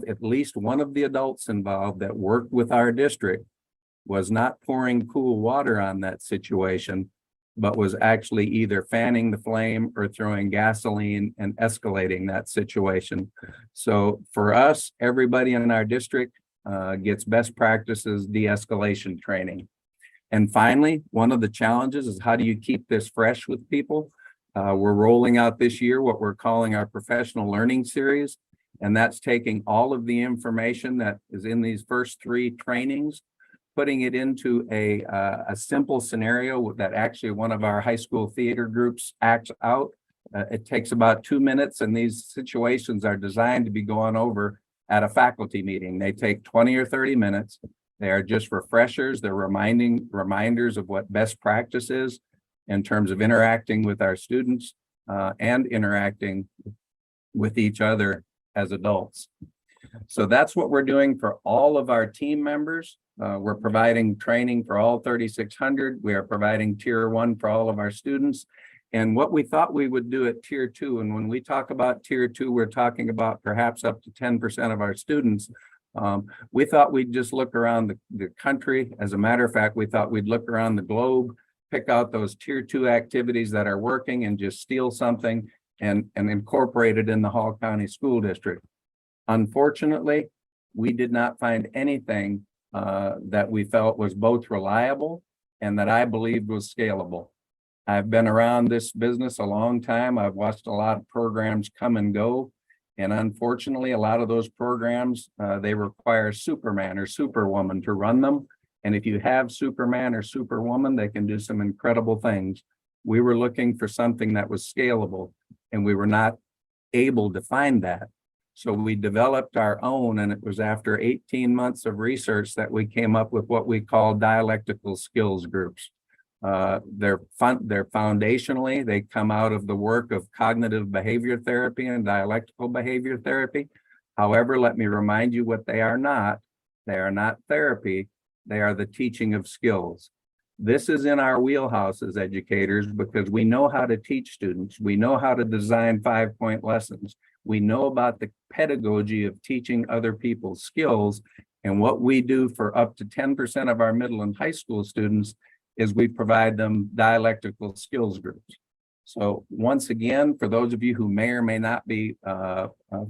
at least one of the adults involved that worked with our district was not pouring cool water on that situation, but was actually either fanning the flame or throwing gasoline and escalating that situation. So for us, everybody in our district gets best practices de-escalation training. And finally, one of the challenges is, how do you keep this fresh with people? We're rolling out this year what we're calling our professional learning series, and that's taking all of the information that is in these first 3 trainings, putting it into a simple scenario that actually one of our high school theater groups acts out. It takes about 2 minutes, and these situations are designed to be gone over at a faculty meeting. They take 20 or 30 minutes. They are just refreshers. They're reminders of what best practice is in terms of interacting with our students and interacting with each other as adults. So that's what we're doing for all of our team members. We're providing training for all 3,600. We are providing tier 1 for all of our students. And what we thought we would do at tier 2, and when we talk about tier 2, we're talking about perhaps up to 10% of our students. We thought we'd just look around the country. As a matter of fact, we thought we'd look around the globe, pick out those tier 2 activities that are working and just steal something and incorporate it in the Hall County School District. Unfortunately, we did not find anything that we felt was both reliable and that I believed was scalable. I've been around this business a long time. I've watched a lot of programs come and go. And unfortunately, a lot of those programs, they require Superman or Superwoman to run them. And if you have Superman or Superwoman, they can do some incredible things. We were looking for something that was scalable, and we were not able to find that. So we developed our own, and it was after 18 months of research that we came up with what we call dialectical skills groups. They're foundationally, they come out of the work of cognitive behavior therapy and dialectical behavior therapy. However, let me remind you what they are not. They are not therapy. They are the teaching of skills. This is in our wheelhouse as educators because we know how to teach students. We know how to design 5-point lessons. We know about the pedagogy of teaching other people's skills. And what we do for up to 10% of our middle and high school students is we provide them dialectical skills groups. So once again, for those of you who may or may not be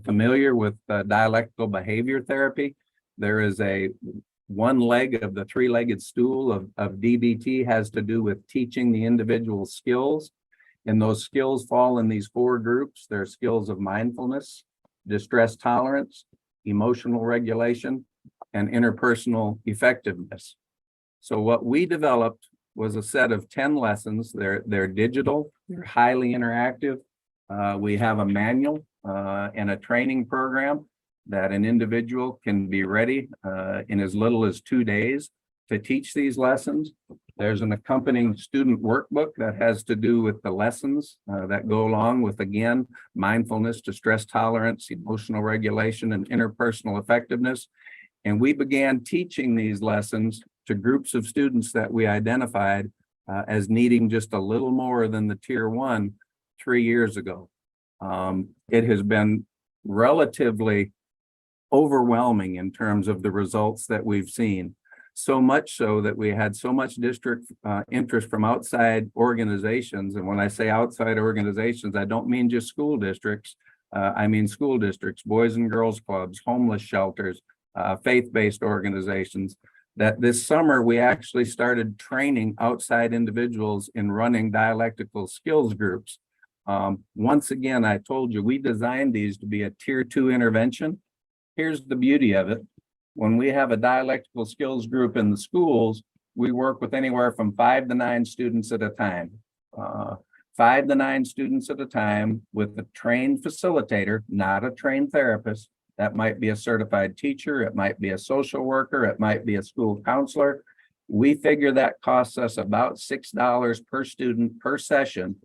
familiar with dialectical behavior therapy, there is one leg of the three-legged stool of DBT has to do with teaching the individual skills. And those skills fall in these 4 groups. They're skills of mindfulness, distress tolerance, emotional regulation, and interpersonal effectiveness. So what we developed was a set of 10 lessons. They're digital, they're highly interactive. We have a manual and a training program that an individual can be ready in as little as 2 days to teach these lessons. There's an accompanying student workbook that has to do with the lessons that go along with, again, mindfulness, distress tolerance, emotional regulation, and interpersonal effectiveness. And we began teaching these lessons to groups of students that we identified as needing just a little more than the tier 1 3 years ago. It has been relatively overwhelming in terms of the results that we've seen. So much so that we had so much district interest from outside organizations. And when I say outside organizations, I don't mean just school districts. I mean school districts, boys and girls clubs, homeless shelters, faith-based organizations, that this summer we actually started training outside individuals in running dialectical skills groups. Once again, I told you, we designed these to be a tier 2 intervention. Here's the beauty of it. When we have a dialectical skills group in the schools, we work with anywhere from 5 to 9 students at a time. 5 to 9 students at a time with a trained facilitator, not a trained therapist. That might be a certified teacher, it might be a social worker, it might be a school counselor. We figure that costs us about $6 per student per session.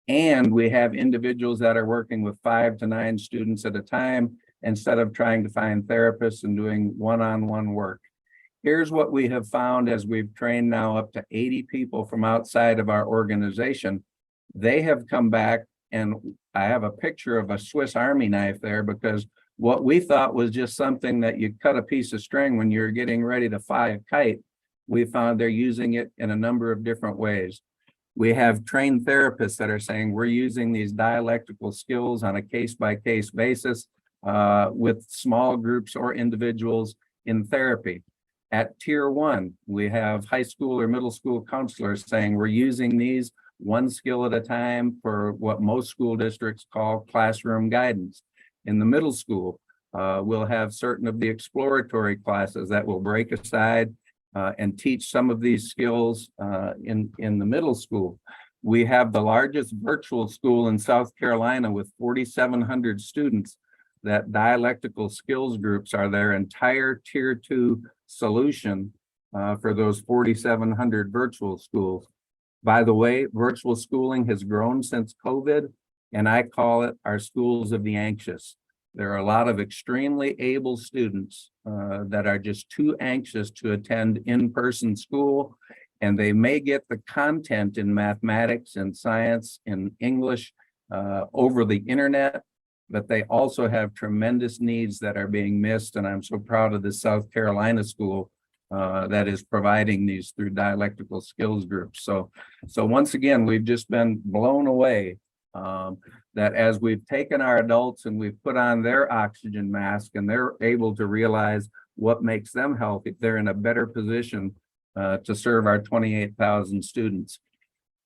And we have individuals that are working with 5 to 9 students at a time instead of trying to find therapists and doing one-on-one work. Here's what we have found as we've trained now up to 80 people from outside of our organization. They have come back, and I have a picture of a Swiss Army knife there because what we thought was just something that you cut a piece of string when you're getting ready to fly a kite, we found they're using it in a number of different ways. We have trained therapists that are saying we're using these dialectical skills on a case-by-case basis with small groups or individuals in therapy. At tier 1, we have high school or middle school counselors saying we're using these one skill at a time for what most school districts call classroom guidance. In the middle school, we'll have certain of the exploratory classes that will break aside and teach some of these skills in the middle school. We have the largest virtual school in South Carolina with 4,700 students. That dialectical skills groups are their entire tier 2 solution for those 4,700 virtual schools. By the way, virtual schooling has grown since COVID, and I call it our schools of the anxious. There are a lot of extremely able students that are just too anxious to attend in-person school, and they may get the content in mathematics and science and English over the internet, but they also have tremendous needs that are being missed. And I'm so proud of the South Carolina school that is providing these through dialectical skills groups. So once again, we've just been blown away that as we've taken our adults and we've put on their oxygen mask and they're able to realize what makes them healthy, they're in a better position to serve our 28,000 students.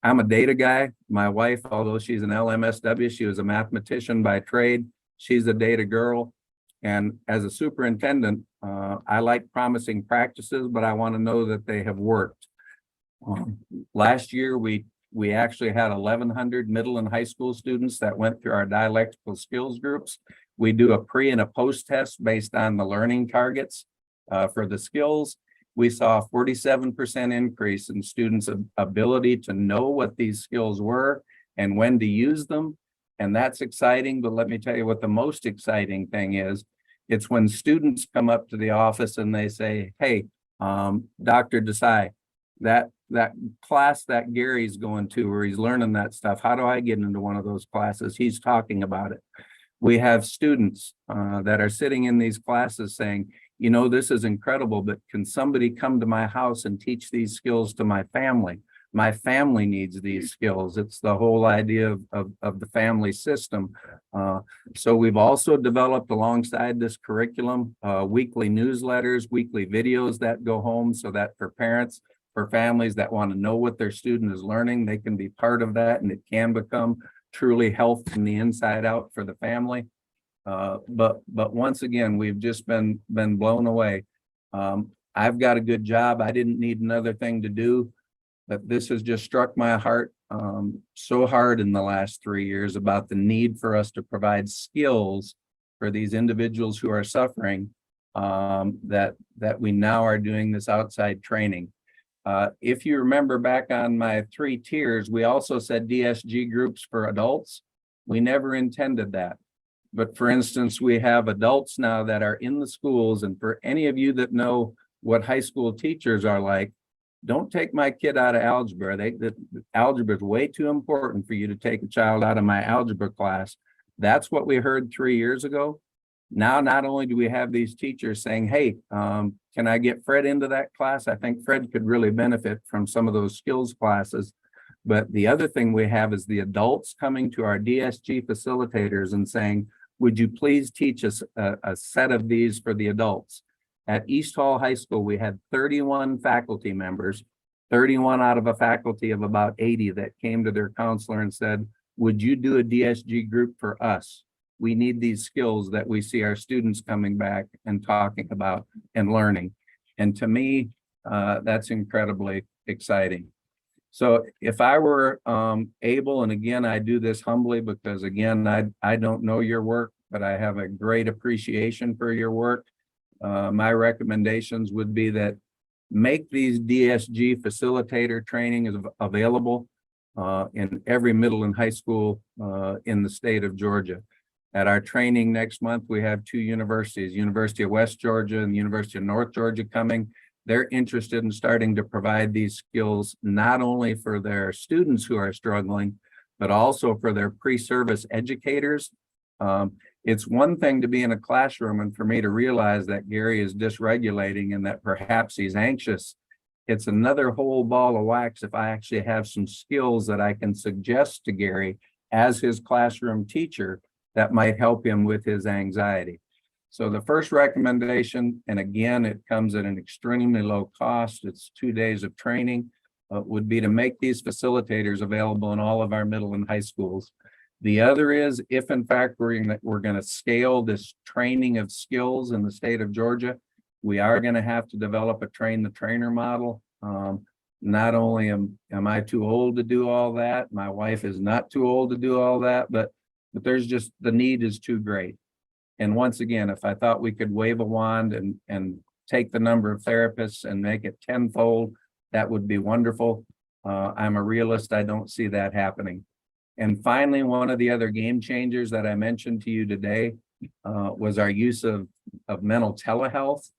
I'm a data guy. My wife, although she's an LMSW, she was a mathematician by trade. She's a data girl. And as a superintendent, I like promising practices, but I want to know that they have worked. Last year, we actually had 1,100 middle and high school students that went through our dialectical skills groups. We do a pre and a post test based on the learning targets for the skills. We saw a 47% increase in students' ability to know what these skills were and when to use them. And that's exciting, but let me tell you what the most exciting thing is. It's when students come up to the office and they say, hey, Dr. Desai, that class that Gary's going to where he's learning that stuff, how do I get into one of those classes? He's talking about it. We have students that are sitting in these classes saying, you know, this is incredible, but can somebody come to my house and teach these skills to my family? My family needs these skills. It's the whole idea of the family system. So we've also developed alongside this curriculum, weekly newsletters, weekly videos that go home so that for parents, for families that want to know what their student is learning, they can be part of that and it can become truly health from the inside out for the family. But once again, we've just been blown away. I've got a good job. I didn't need another thing to do, but this has just struck my heart so hard in the last 3 years about the need for us to provide skills for these individuals who are suffering, that we now are doing this outside training. If you remember back on my 3 tiers, we also said DSG groups for adults. We never intended that. But for instance, we have adults now that are in the schools, and for any of you that know what high school teachers are like, don't take my kid out of algebra. Algebra is way too important for you to take a child out of my algebra class. That's what we heard 3 years ago. Now, not only do we have these teachers saying, hey, can I get Fred into that class? I think Fred could really benefit from some of those skills classes. But the other thing we have is the adults coming to our DSG facilitators and saying, would you please teach us a set of these for the adults? At East Hall High School, we had 31 faculty members, 31 out of a faculty of about 80 that came to their counselor and said, would you do a DSG group for us? We need these skills that we see our students coming back and talking about and learning. And to me, that's incredibly exciting. So if I were able, and again, I do this humbly because again, I don't know your work, but I have a great appreciation for your work. My recommendations would be that make these DSG facilitator training available in every middle and high school in the state of Georgia. At our training next month, we have 2 universities, University of West Georgia and the University of North Georgia coming. They're interested in starting to provide these skills, not only for their students who are struggling, but also for their pre-service educators. It's one thing to be in a classroom and for me to realize that Gary is dysregulating and that perhaps he's anxious. It's another whole ball of wax if I actually have some skills that I can suggest to Gary as his classroom teacher that might help him with his anxiety. So the first recommendation, and again, it comes at an extremely low cost, it's 2 days of training, would be to make these facilitators available in all of our middle and high schools. The other is, if in fact we're going to scale this training of skills in the state of Georgia, we are going to have to develop a train the trainer model. Not only am I too old to do all that, my wife is not too old to do all that, but there's just, the need is too great. And once again, if I thought we could wave a wand and take the number of therapists and make it tenfold, that would be wonderful. I'm a realist. I don't see that happening. And finally, one of the other game changers that I mentioned to you today was our use of mental telehealth.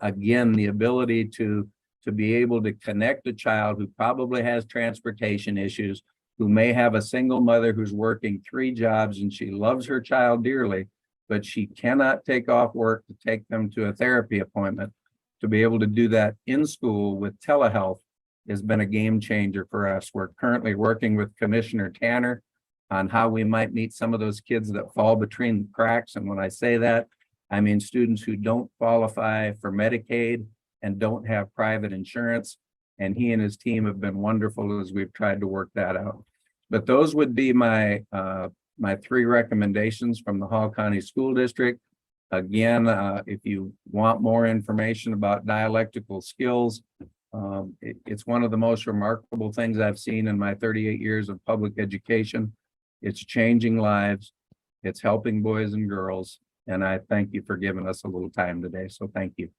Again, the ability to be able to connect a child who probably has transportation issues, who may have a single mother who's working 3 jobs and she loves her child dearly, but she cannot take off work to take them to a therapy appointment. To be able to do that in school with telehealth has been a game changer for us. We're currently working with Commissioner Tanner on how we might meet some of those kids that fall between the cracks. And when I say that, I mean students who don't qualify for Medicaid and don't have private insurance. And he and his team have been wonderful as we've tried to work that out. But those would be my 3 recommendations from the Hall County School District. Again, if you want more information about dialectical skills, it's one of the most remarkable things I've seen in my 38 years of public education. It's changing lives. It's helping boys and girls. And I thank you for giving us a little time today. So thank you.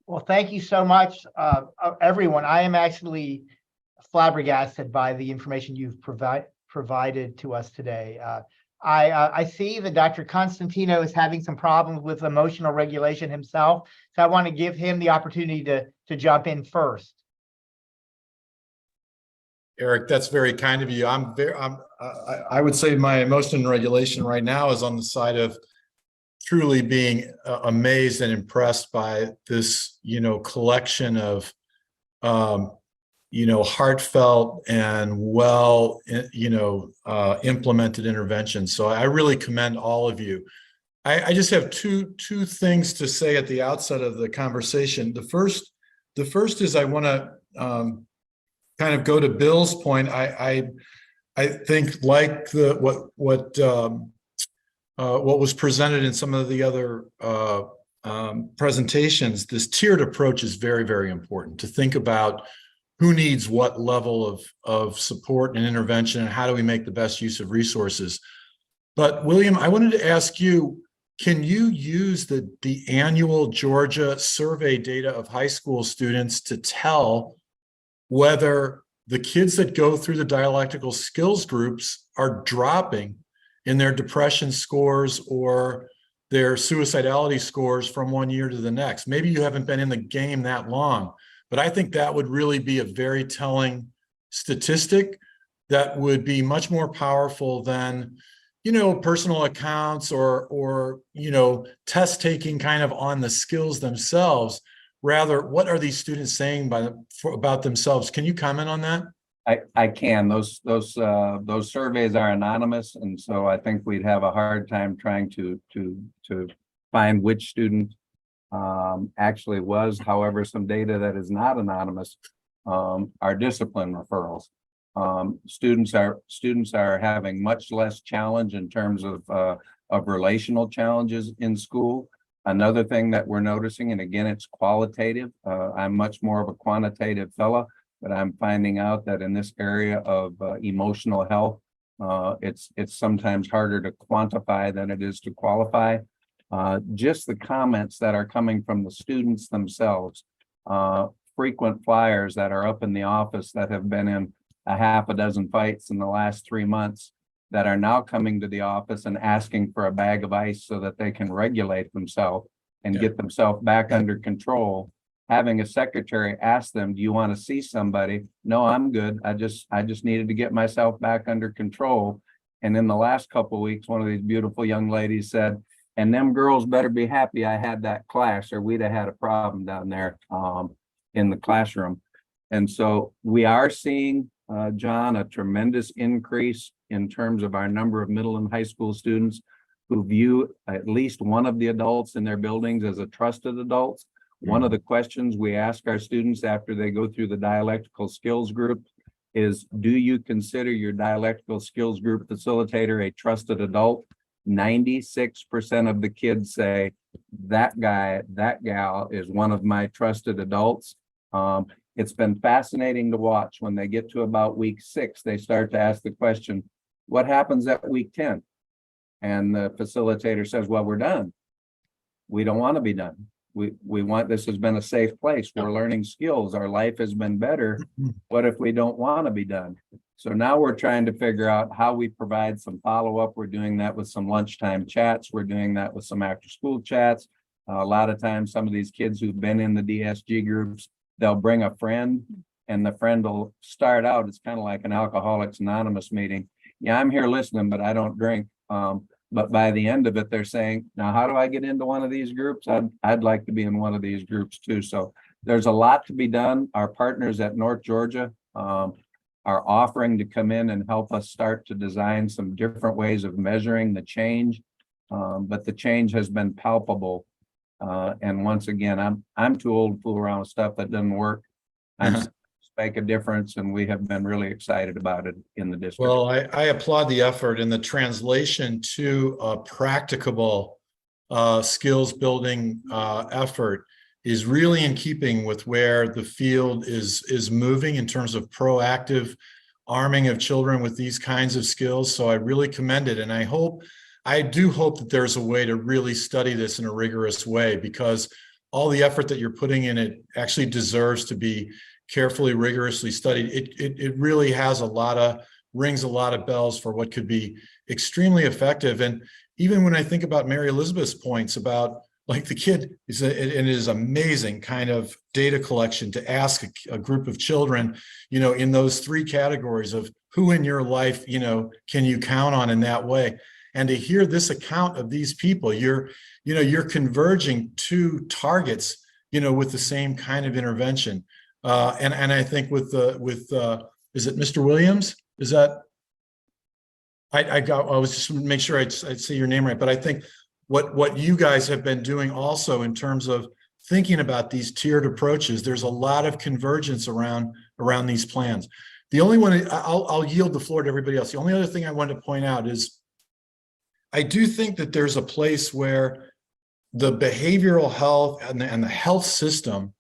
Well, thank you so much, everyone. I am actually flabbergasted by the information you've provided to us today. I see that Dr. Constantino is having some problems with emotional regulation himself, so I want to give him the opportunity to jump in first. Eric, that's very kind of you. I would say my emotional regulation right now is on the side of truly being amazed and impressed by this, collection of, heartfelt and well, implemented interventions. So I really commend all of you. I just have two things to say at the outset of the conversation. The first is I want to kind of go to Bill's point. I think like what was presented in some of the other presentations, this tiered approach is very, very important to think about who needs what level of support and intervention and how do we make the best use of resources. But William, I wanted to ask you, can you use the annual Georgia survey data of high school students to tell whether the kids that go through the dialectical skills groups are dropping in their depression scores or their suicidality scores from one year to the next? Maybe you haven't been in the game that long, but I think that would really be a very telling statistic that would be much more powerful than, personal accounts or test taking kind of on the skills themselves. Rather, what are these students saying about themselves? Can you comment on that? I can. Those surveys are anonymous, and so I think we'd have a hard time trying to find which student actually was. However, some data that is not anonymous are discipline referrals. Students are having much less challenge in terms of relational challenges in school. Another thing that we're noticing, and again, it's qualitative. I'm much more of a quantitative fella, but I'm finding out that in this area of emotional health, it's sometimes harder to quantify than it is to qualify. Just the comments that are coming from the students themselves, frequent flyers that are up in the office that have been in a half a dozen fights in the last 3 months that are now coming to the office and asking for a bag of ice so that they can regulate themselves and get themselves back under control. Having a secretary ask them, do you want to see somebody? No, I'm good. I just needed to get myself back under control. And in the last couple of weeks, one of these beautiful young ladies said, and them girls better be happy I had that class or we'd have had a problem down there in the classroom. And so we are seeing, John, a tremendous increase in terms of our number of middle and high school students who view at least one of the adults in their buildings as a trusted adult. One of the questions we ask our students after they go through the dialectical skills group is, do you consider your dialectical skills group facilitator a trusted adult? 96% of the kids say that guy, that gal is one of my trusted adults. It's been fascinating to watch when they get to about week 6, they start to ask the question, what happens at week 10? And the facilitator says, well, we're done. We don't want to be done. we want, this has been a safe place. We're learning skills. Our life has been better. What if we don't want to be done? So now we're trying to figure out how we provide some follow-up. We're doing that with some lunchtime chats. We're doing that with some after-school chats. A lot of times, some of these kids who've been in the DSG groups, they'll bring a friend, and the friend will start out, it's kind of like an Alcoholics Anonymous meeting. Yeah, I'm here listening, but I don't drink. But by the end of it, they're saying, now, how do I get into one of these groups? I'd like to be in one of these groups too. So there's a lot to be done. Our partners at North Georgia are offering to come in and help us start to design some different ways of measuring the change. But the change has been palpable. And once again, I'm too old to fool around with stuff that doesn't work. I'm make a difference, and we have been really excited about it in the district. Well, I applaud the effort, and the translation to a practicable skills building effort is really in keeping with where the field is moving in terms of proactive arming of children with these kinds of skills. So I really commend it, and I do hope that there's a way to really study this in a rigorous way, because all the effort that you're putting in it actually deserves to be carefully, rigorously studied. It really has rings a lot of bells for what could be extremely effective. And even when I think about Mary Elizabeth's points about, like, the kid it is amazing kind of data collection to ask a group of children, in those three categories of who in your life, can you count on in that way. And to hear this account of these people, you're converging to targets, with the same kind of intervention. And I think with is it Mr. Williams? Is that, I was just make sure I'd say your name right, but I think what you guys have been doing also in terms of thinking about these tiered approaches, there's a lot of convergence around these plans. The only one, I'll yield the floor to everybody else. The only other thing I wanted to point out is I do think that there's a place where the behavioral health and the health system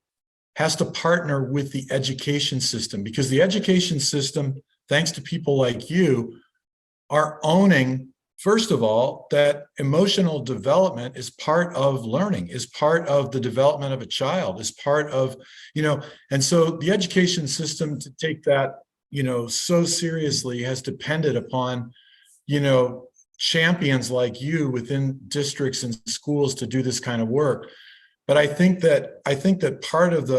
has to partner with the education system, because the education system, thanks to people like you, are owning, first of all, that emotional development is part of learning, is part of the development of a child, is part of, and so the education system to take that, so seriously has depended upon, champions like you within districts and schools to do this kind of work. But I think that part of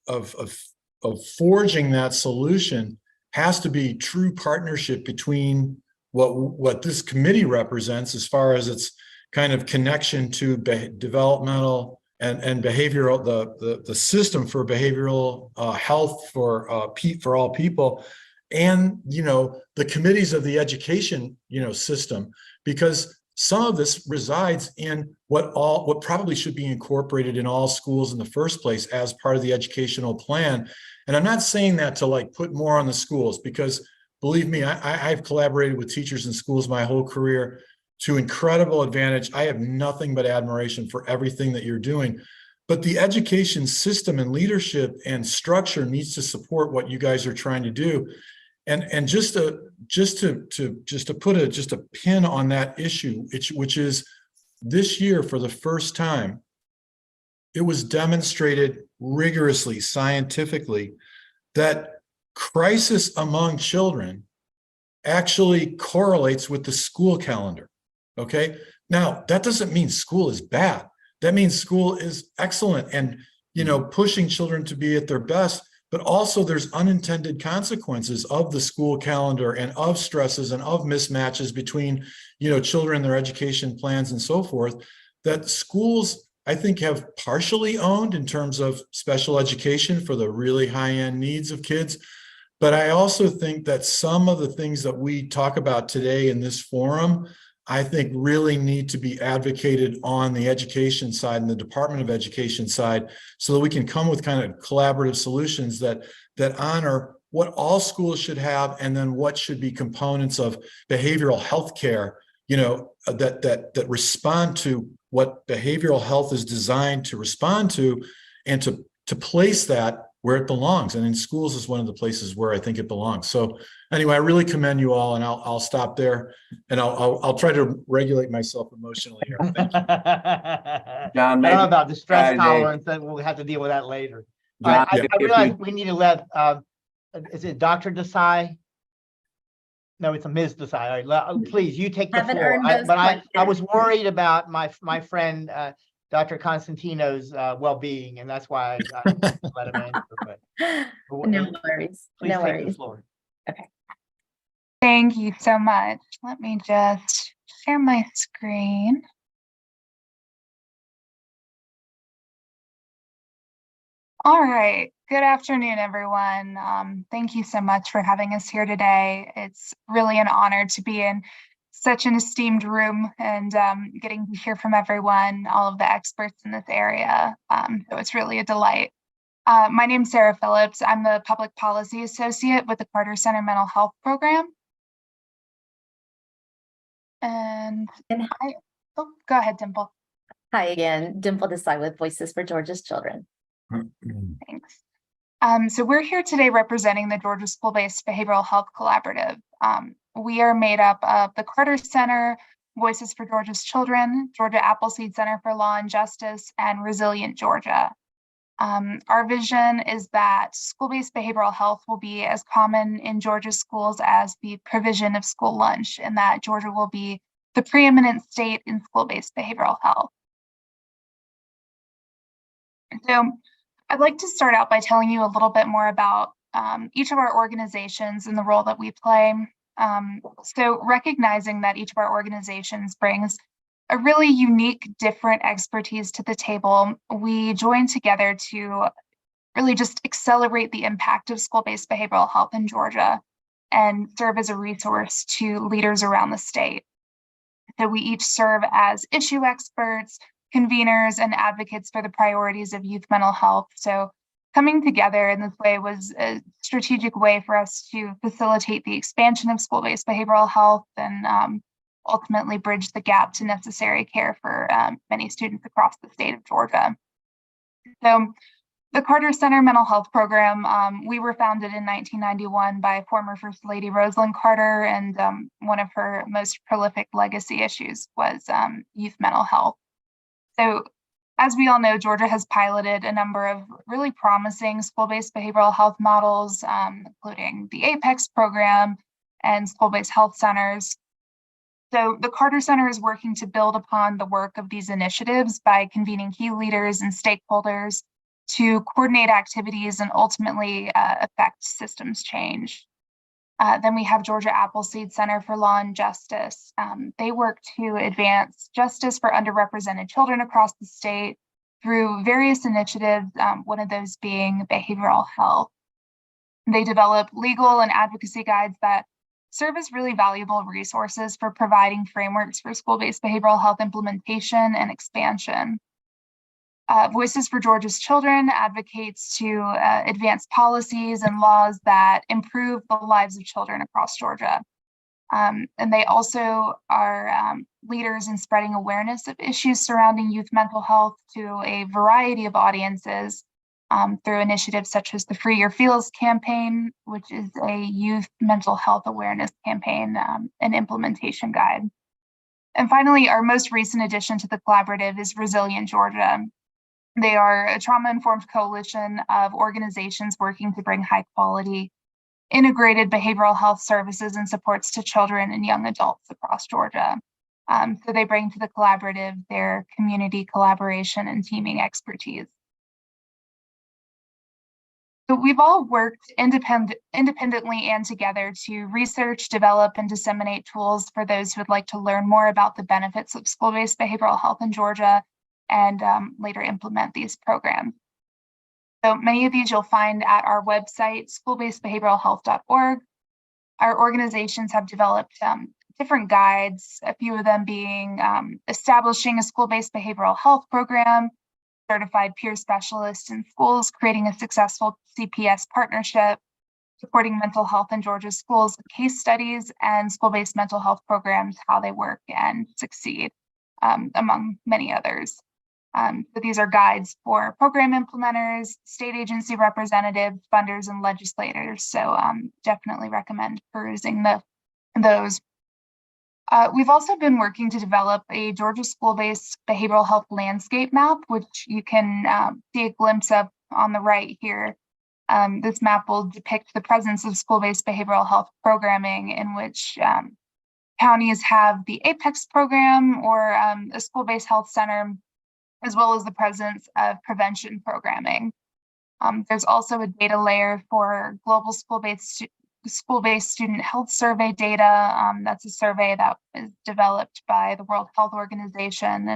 of forging that solution has to be true partnership between what this committee represents as far as its kind of connection to developmental and behavioral, the system for behavioral health for all people, and the committees of the education system, because some of this resides in what probably should be incorporated in all schools in the first place as part of the educational plan. And I'm not saying that to put more on the schools, because believe me, I've collaborated with teachers in schools my whole career to incredible advantage. I have nothing but admiration for everything that you're doing. But the education system and leadership and structure needs to support what you guys are trying to do. And just to put a pin on that issue, which is this year, for the first time, it was demonstrated rigorously, scientifically, that crisis among children actually correlates with the school calendar. Okay. Now, that doesn't mean school is bad. That means school is excellent and, pushing children to be at their best. But also there's unintended consequences of the school calendar and of stresses and of mismatches between, children and their education plans and so forth, that schools, I think, have partially owned in terms of special education for the really high-end needs of kids. But I also think that some of the things that we talk about today in this forum, I think really need to be advocated on the education side and the Department of Education side, so that we can come with kind of collaborative solutions that honor what all schools should have, and then what should be components of behavioral health care, that respond to what behavioral health is designed to respond to, and to place that where it belongs. And in schools is one of the places where I think it belongs. So anyway, I really commend you all, and I'll stop there, and I'll try to regulate myself emotionally here. Thank you. I John, don't know maybe, about the stress Friday. tolerance, that we'll have to deal with that later. All John, right, I if you- realize we need to let, is it Dr. Desai? No, it's a Ms. Desai. All right, please, you take the Haven't floor. earned those But I was questions. worried about my friend, Dr. Constantino's, well-being, and that's why I let him answer, but. No worries, Please no take the worries. floor. Thank you so much. Let me just share my screen. All right. Good afternoon, everyone. Thank you so much for having us here today. It's really an honor to be in such an esteemed room and getting to hear from everyone, all of the experts in this area. So it's really a delight. My name is Sarah Phillips. I'm the Public Policy Associate with the Carter Center Mental Health Program. And oh, go ahead, Dimple. Hi again, Dimple Desai with Voices for Georgia's Children. Thanks. So we're here today representing the Georgia School-Based Behavioral Health Collaborative. We are made up of the Carter Center, Voices for Georgia's Children, Georgia Appleseed Center for Law and Justice, and Resilient Georgia. Our vision is that school-based behavioral health will be as common in Georgia's schools as the provision of school lunch, and that Georgia will be the preeminent state in school-based behavioral health. So I'd like to start out by telling you a little bit more about each of our organizations and the role that we play. So recognizing that each of our organizations brings a really unique, different expertise to the table, we join together to really just accelerate the impact of school-based behavioral health in Georgia and serve as a resource to leaders around the state. So we each serve as issue experts, conveners, and advocates for the priorities of youth mental health. So coming together in this way was a strategic way for us to facilitate the expansion of school-based behavioral health and ultimately bridge the gap to necessary care for many students across the state of Georgia. So the Carter Center Mental Health Program, we were founded in 1991 by former First Lady Rosalind Carter, and one of her most prolific legacy issues was youth mental health. So as we all know, Georgia has piloted a number of really promising school-based behavioral health models, including the APEX program and school-based health centers. So the Carter Center is working to build upon the work of these initiatives by convening key leaders and stakeholders to coordinate activities and ultimately affect systems change. Then we have Georgia Appleseed Center for Law and Justice. They work to advance justice for underrepresented children across the state through various initiatives, one of those being behavioral health. They develop legal and advocacy guides that serve as really valuable resources for providing frameworks for school-based behavioral health implementation and expansion. Voices for Georgia's Children advocates to advance policies and laws that improve the lives of children across Georgia. And they also are leaders in spreading awareness of issues surrounding youth mental health to a variety of audiences through initiatives such as the Free Your Feels campaign, which is a youth mental health awareness campaign and implementation guide. And finally, our most recent addition to the collaborative is Resilient Georgia. They are a trauma-informed coalition of organizations working to bring high-quality, integrated behavioral health services and supports to children and young adults across Georgia. So they bring to the collaborative their community collaboration and teaming expertise. So we've all worked independently and together to research, develop, and disseminate tools for those who would like to learn more about the benefits of school-based behavioral health in Georgia and later implement these programs. So many of these you'll find at our website, schoolbasedbehavioralhealth.org. Our organizations have developed different guides, a few of them being establishing a school-based behavioral health program, certified peer specialists in schools, creating a successful CPS partnership, supporting mental health in Georgia schools, case studies, and school-based mental health programs, how they work and succeed, among many others. So these are guides for program implementers, state agency representatives, funders, and legislators. So definitely recommend perusing those. We've also been working to develop a Georgia school-based behavioral health landscape map, which you can see a glimpse of on the right here. This map will depict the presence of school-based behavioral health programming in which counties have the APEX program or a school-based health center, as well as the presence of prevention programming. There's also a data layer for global school-based student health survey data. That's a survey that is developed by the World Health Organization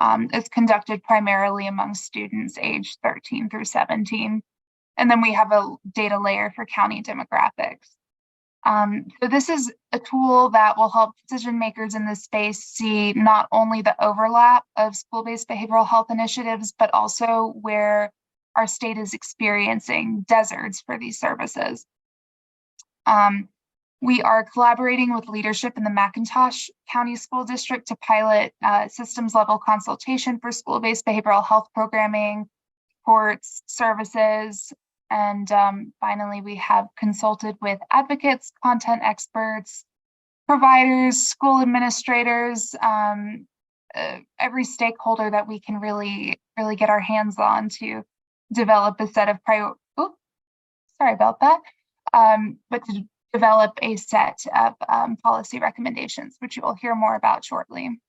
and is conducted primarily among students aged 13 through 17. And then we have a data layer for county demographics. So this is a tool that will help decision makers in this space see not only the overlap of school-based behavioral health initiatives, but also where our state is experiencing deserts for these services. We are collaborating with leadership in the McIntosh County School District to pilot systems level consultation for school-based behavioral health programming, supports, services, and finally, we have consulted with advocates, content experts, providers, school administrators, every stakeholder that we can really get our hands on to develop a set of but to develop a set of policy recommendations, which you will hear more about shortly.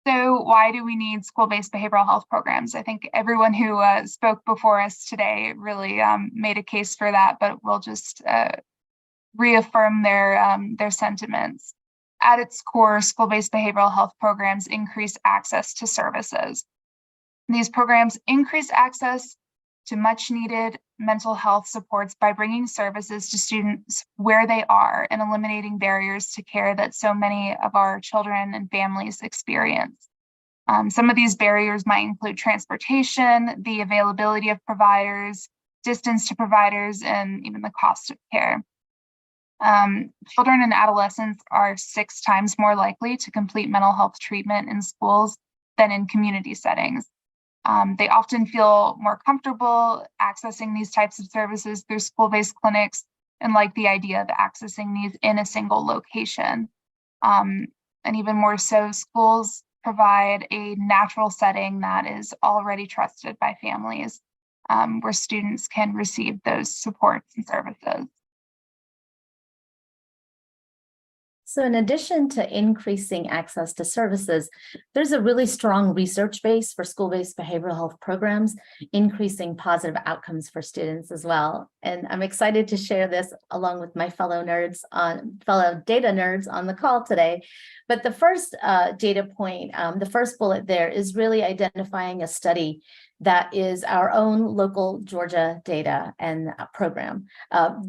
So why do we need school-based behavioral health programs? I think everyone who spoke before us today really made a case for that, but we'll just reaffirm their sentiments. At its core, school-based behavioral health programs increase access to services. These programs increase access to much needed mental health supports by bringing services to students where they are and eliminating barriers to care that so many of our children and families experience. Some of these barriers might include transportation, the availability of providers, distance to providers, and even the cost of care. Children and adolescents are 6 times more likely to complete mental health treatment in schools than in community settings. They often feel more comfortable accessing these types of services through school-based clinics and like the idea of accessing these in a single location. And even more so, schools provide a natural setting that is already trusted by families, where students can receive those supports and services. So in addition to increasing access to services, there's a really strong research base for school-based behavioral health programs, increasing positive outcomes for students as well. And I'm excited to share this along with my fellow data nerds on the call today. But the first data point, the first bullet there is really identifying a study that is our own local Georgia data and program,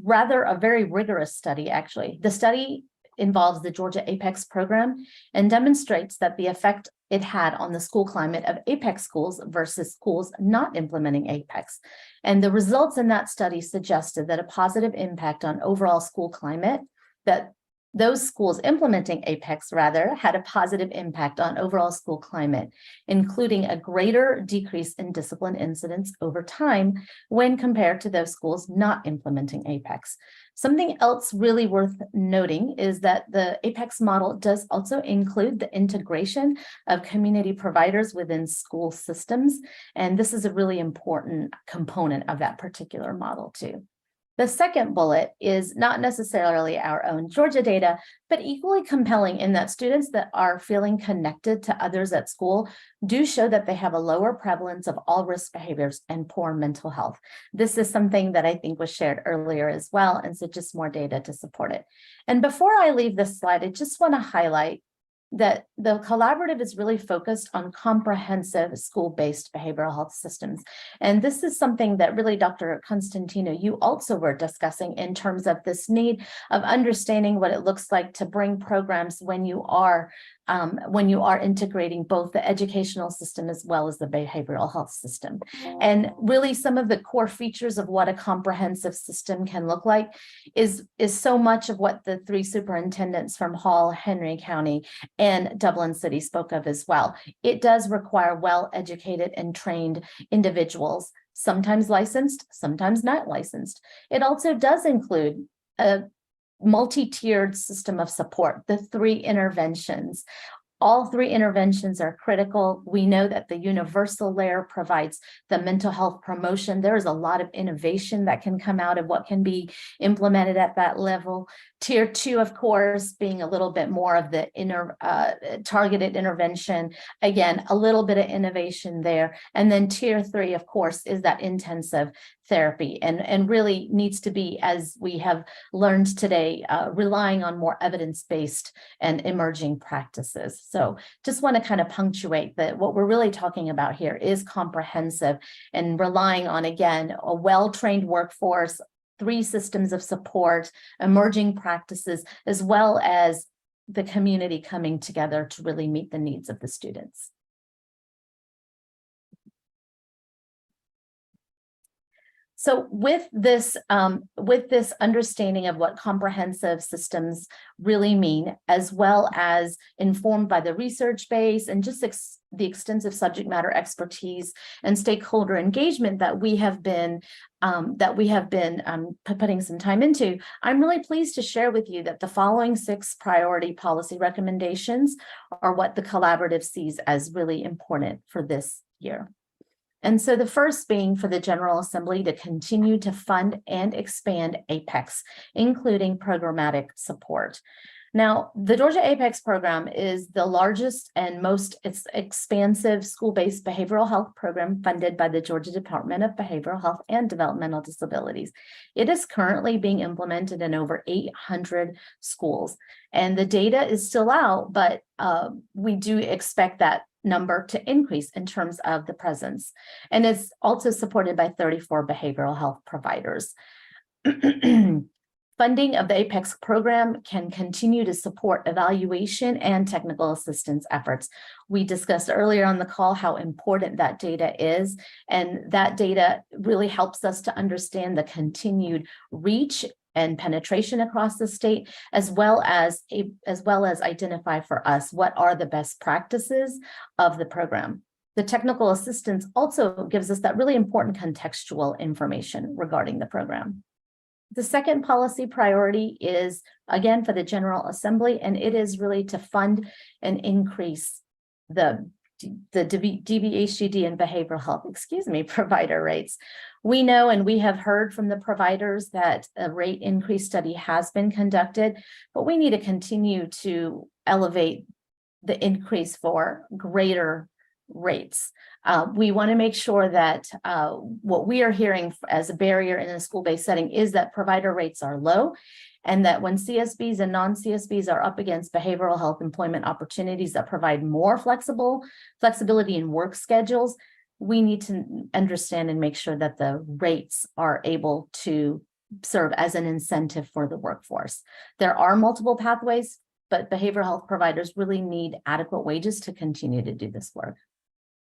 rather a very rigorous study, actually. The study involves the Georgia APEX program and demonstrates that the effect it had on the school climate of APEX schools versus schools not implementing APEX. And the results in that study suggested that a positive impact on overall school climate, that those schools implementing APEX rather had a positive impact on overall school climate, including a greater decrease in discipline incidents over time when compared to those schools not implementing APEX. Something else really worth noting is that the APEX model does also include the integration of community providers within school systems. And this is a really important component of that particular model too. The second bullet is not necessarily our own Georgia data, but equally compelling in that students that are feeling connected to others at school do show that they have a lower prevalence of all risk behaviors and poor mental health. This is something that I think was shared earlier as well, and so just more data to support it. And before I leave this slide, I just want to highlight that the collaborative is really focused on comprehensive school-based behavioral health systems. And this is something that really, Dr. Constantino, you also were discussing in terms of this need of understanding what it looks like to bring programs when you are integrating both the educational system as well as the behavioral health system. And really some of the core features of what a comprehensive system can look like is so much of what the 3 superintendents from Hall, Henry County, and Dublin City spoke of as well. It does require well-educated and trained individuals, sometimes licensed, sometimes not licensed. It also does include a multi-tiered system of support, the 3 interventions. All 3 interventions are critical. We know that the universal layer provides the mental health promotion. There is a lot of innovation that can come out of what can be implemented at that level. Tier 2, of course, being a little bit more of the targeted intervention. Again, a little bit of innovation there. And then tier 3, of course, is that intensive therapy and really needs to be, as we have learned today, relying on more evidence-based and emerging practices. So just want to kind of punctuate that what we're really talking about here is comprehensive and relying on, again, a well-trained workforce, 3 systems of support, emerging practices, as well as the community coming together to really meet the needs of the students. So with this understanding of what comprehensive systems really mean, as well as informed by the research base and just the extensive subject matter expertise and stakeholder engagement that we have been putting some time into, I'm really pleased to share with you that the following 6 priority policy recommendations are what the collaborative sees as really important for this year. And so the first being for the General Assembly to continue to fund and expand APEX, including programmatic support. Now, the Georgia APEX program is the largest and most expansive school-based behavioral health program funded by the Georgia Department of Behavioral Health and Developmental Disabilities. It is currently being implemented in over 800 schools, and the data is still out, but we do expect that number to increase in terms of the presence. And it's also supported by 34 behavioral health providers. Funding of the APEX program can continue to support evaluation and technical assistance efforts. We discussed earlier on the call how important that data is, and that data really helps us to understand the continued reach and penetration across the state, as well as identify for us what are the best practices of the program. The technical assistance also gives us that really important contextual information regarding the program. The second policy priority is, again, for the General Assembly, and it is really to fund and increase the DBHCD and behavioral health, provider rates. We know and we have heard from the providers that a rate increase study has been conducted, but we need to continue to elevate the increase for greater rates. We want to make sure that what we are hearing as a barrier in a school-based setting is that provider rates are low, and that when CSBs and non-CSBs are up against behavioral health employment opportunities that provide more flexibility in work schedules, we need to understand and make sure that the rates are able to serve as an incentive for the workforce. There are multiple pathways, but behavioral health providers really need adequate wages to continue to do this work.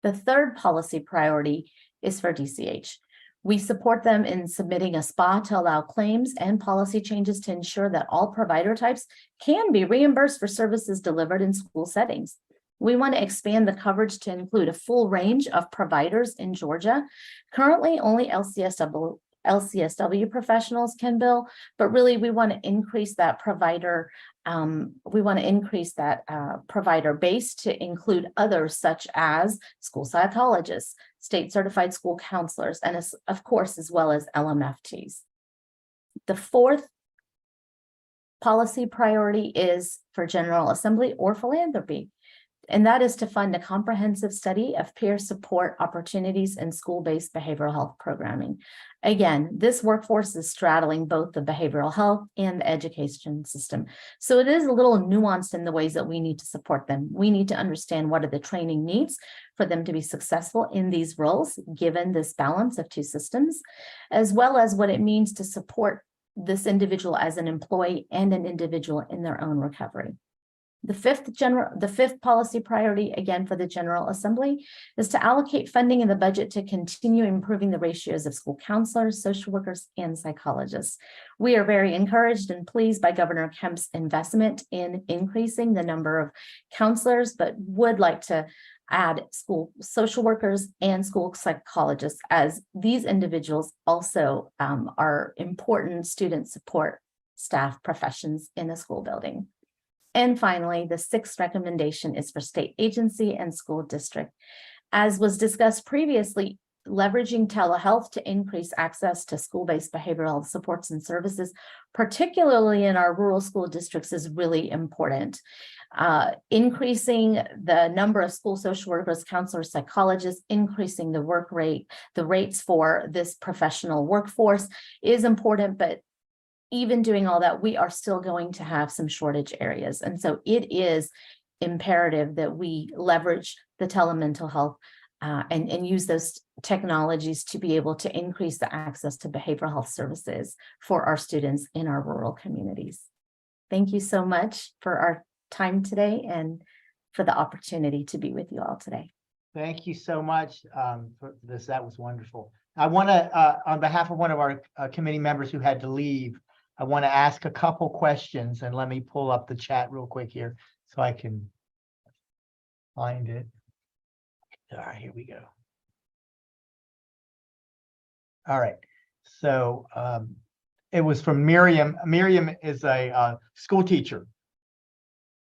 The third policy priority is for DCH. We support them in submitting a SPA to allow claims and policy changes to ensure that all provider types can be reimbursed for services delivered in school settings. We want to expand the coverage to include a full range of providers in Georgia. Currently, only LCSW professionals can bill, but really we want to increase that provider. Provider base to include others such as school psychologists, state certified school counselors, and of course, as well as LMFTs. The fourth policy priority is for General Assembly or philanthropy, and that is to fund a comprehensive study of peer support opportunities in school-based behavioral health programming. Again, this workforce is straddling both the behavioral health and the education system. So it is a little nuanced in the ways that we need to support them. We need to understand what are the training needs for them to be successful in these roles, given this balance of 2 systems, as well as what it means to support this individual as an employee and an individual in their own recovery. The fifth policy priority, again for the General Assembly, is to allocate funding in the budget to continue improving the ratios of school counselors, social workers, and psychologists. We are very encouraged and pleased by Governor Kemp's investment in increasing the number of counselors, but would like to add school social workers and school psychologists, as these individuals also are important student support staff professions in a school building. And finally, the sixth recommendation is for state agency and school district. As was discussed previously, leveraging telehealth to increase access to school-based behavioral health supports and services, particularly in our rural school districts, is really important. Increasing the number of school social workers, counselors, psychologists, increasing the work rate, the rates for this professional workforce is important, but even doing all that, we are still going to have some shortage areas. And so it is imperative that we leverage the telemental health and use those technologies to be able to increase the access to behavioral health services for our students in our rural communities. Thank you so much for our time today and for the opportunity to be with you all today. Thank you so much for this. That was wonderful. I want to, on behalf of one of our committee members who had to leave, I want to ask a couple questions, and let me pull up the chat real quick here so I can find it. All right, here we go. All right, so it was from Miriam. Miriam is a school teacher.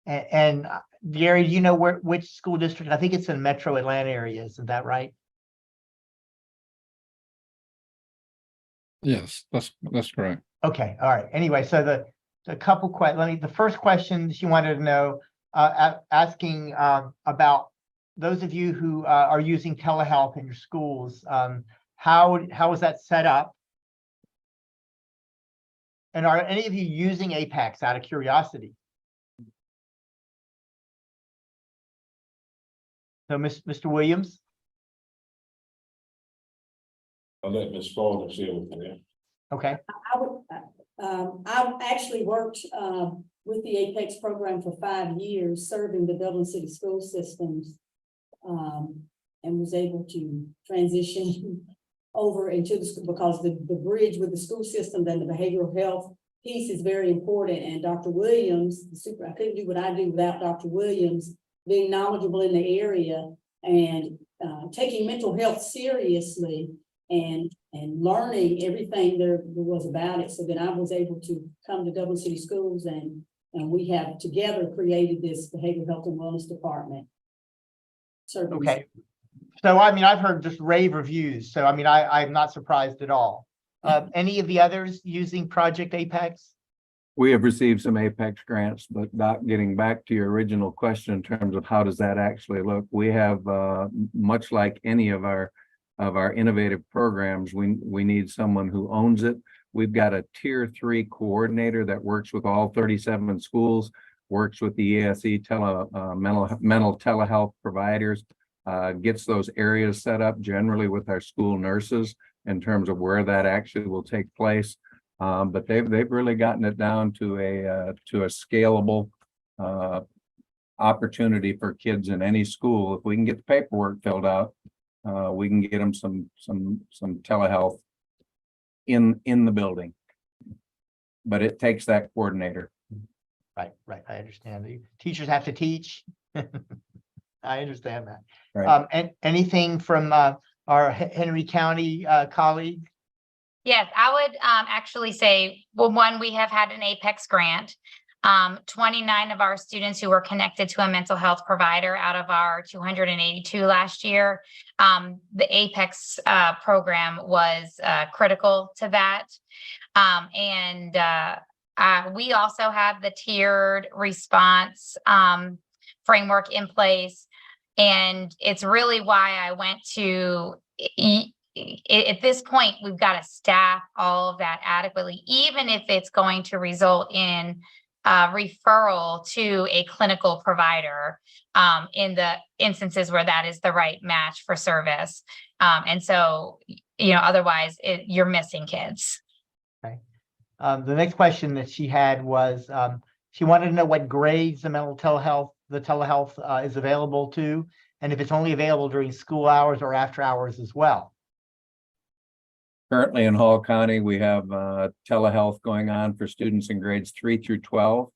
And Gary, do you know which school district? I think it's in Metro Atlanta area. Isn't that right? Yes, that's correct. Okay, all right. Anyway, so the couple questions. The first question she wanted to know, asking about those of you who are using telehealth in your schools. How is that set up? And are any of you using Apex out of curiosity? So, Mr. Williams. I'll let Ms. Fowler share with you. Okay. I've actually worked with the Apex program for 5 years, serving the Dublin City school systems, and was able to transition over into the school, because the bridge with the school system and the behavioral health piece is very important. And Dr. Williams, I couldn't do what I do without Dr. Williams being knowledgeable in the area and taking mental health seriously and learning everything there was about it. So then I was able to come to Dublin City Schools, and we have together created this behavioral health and wellness department. Okay. So, I mean, I've heard just rave reviews. So, I mean, I'm not surprised at all. Any of the others using Project Apex? We have received some Apex grants, but Doc, getting back to your original question in terms of how does that actually look, we have much like any of our innovative programs, we need someone who owns it. We've got a tier 3 coordinator that works with all 37 schools, works with the ESE mental telehealth providers, gets those areas set up generally with our school nurses in terms of where that actually will take place. But they've really gotten it down to a scalable opportunity for kids in any school. If we can get the paperwork filled out, we can get them some telehealth in the building. But it takes that coordinator. Right. I understand. The teachers have to teach. I understand that. Right. And anything from our Henry County colleague? Yes, I would actually say, well, one, we have had an Apex grant. 29 of our students who were connected to a mental health provider out of our 282 last year. The Apex program was critical to that. We also have the tiered response framework in place. And it's really why I went to, at this point, we've got to staff all of that adequately, even if it's going to result in referral to a clinical provider in the instances where that is the right match for service. And so, otherwise you're missing kids. Okay. The next question that she had was, She wanted to know what grades the telehealth is available to, and if it's only available during school hours or after hours as well. Currently in Hall County, we have telehealth going on for students in grades 3 through 12.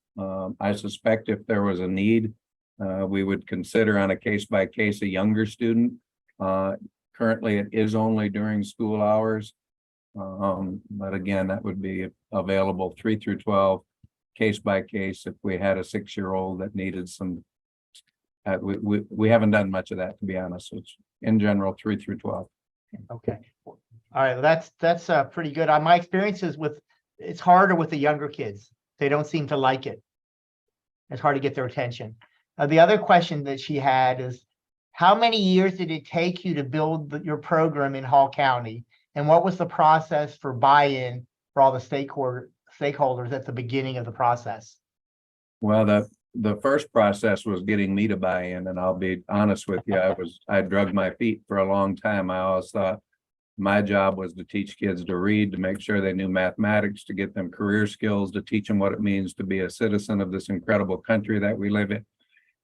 I suspect if there was a need, we would consider on a case-by-case a younger student. Currently, it is only during school hours. But again, that would be available 3 through 12, case by case. If we had a 6-year-old that needed some, we haven't done much of that, to be honest. It's in general 3 through 12. Okay. All right. That's pretty good. My experiences with it's harder with the younger kids. They don't seem to like it. It's hard to get their attention. The other question that she had is, how many years did it take you to build your program in Hall County? And what was the process for buy-in for all the stakeholders at the beginning of the process? Well, the first process was getting me to buy in, and I'll be honest with you, I drug my feet for a long time. I always thought my job was to teach kids to read, to make sure they knew mathematics, to get them career skills, to teach them what it means to be a citizen of this incredible country that we live in.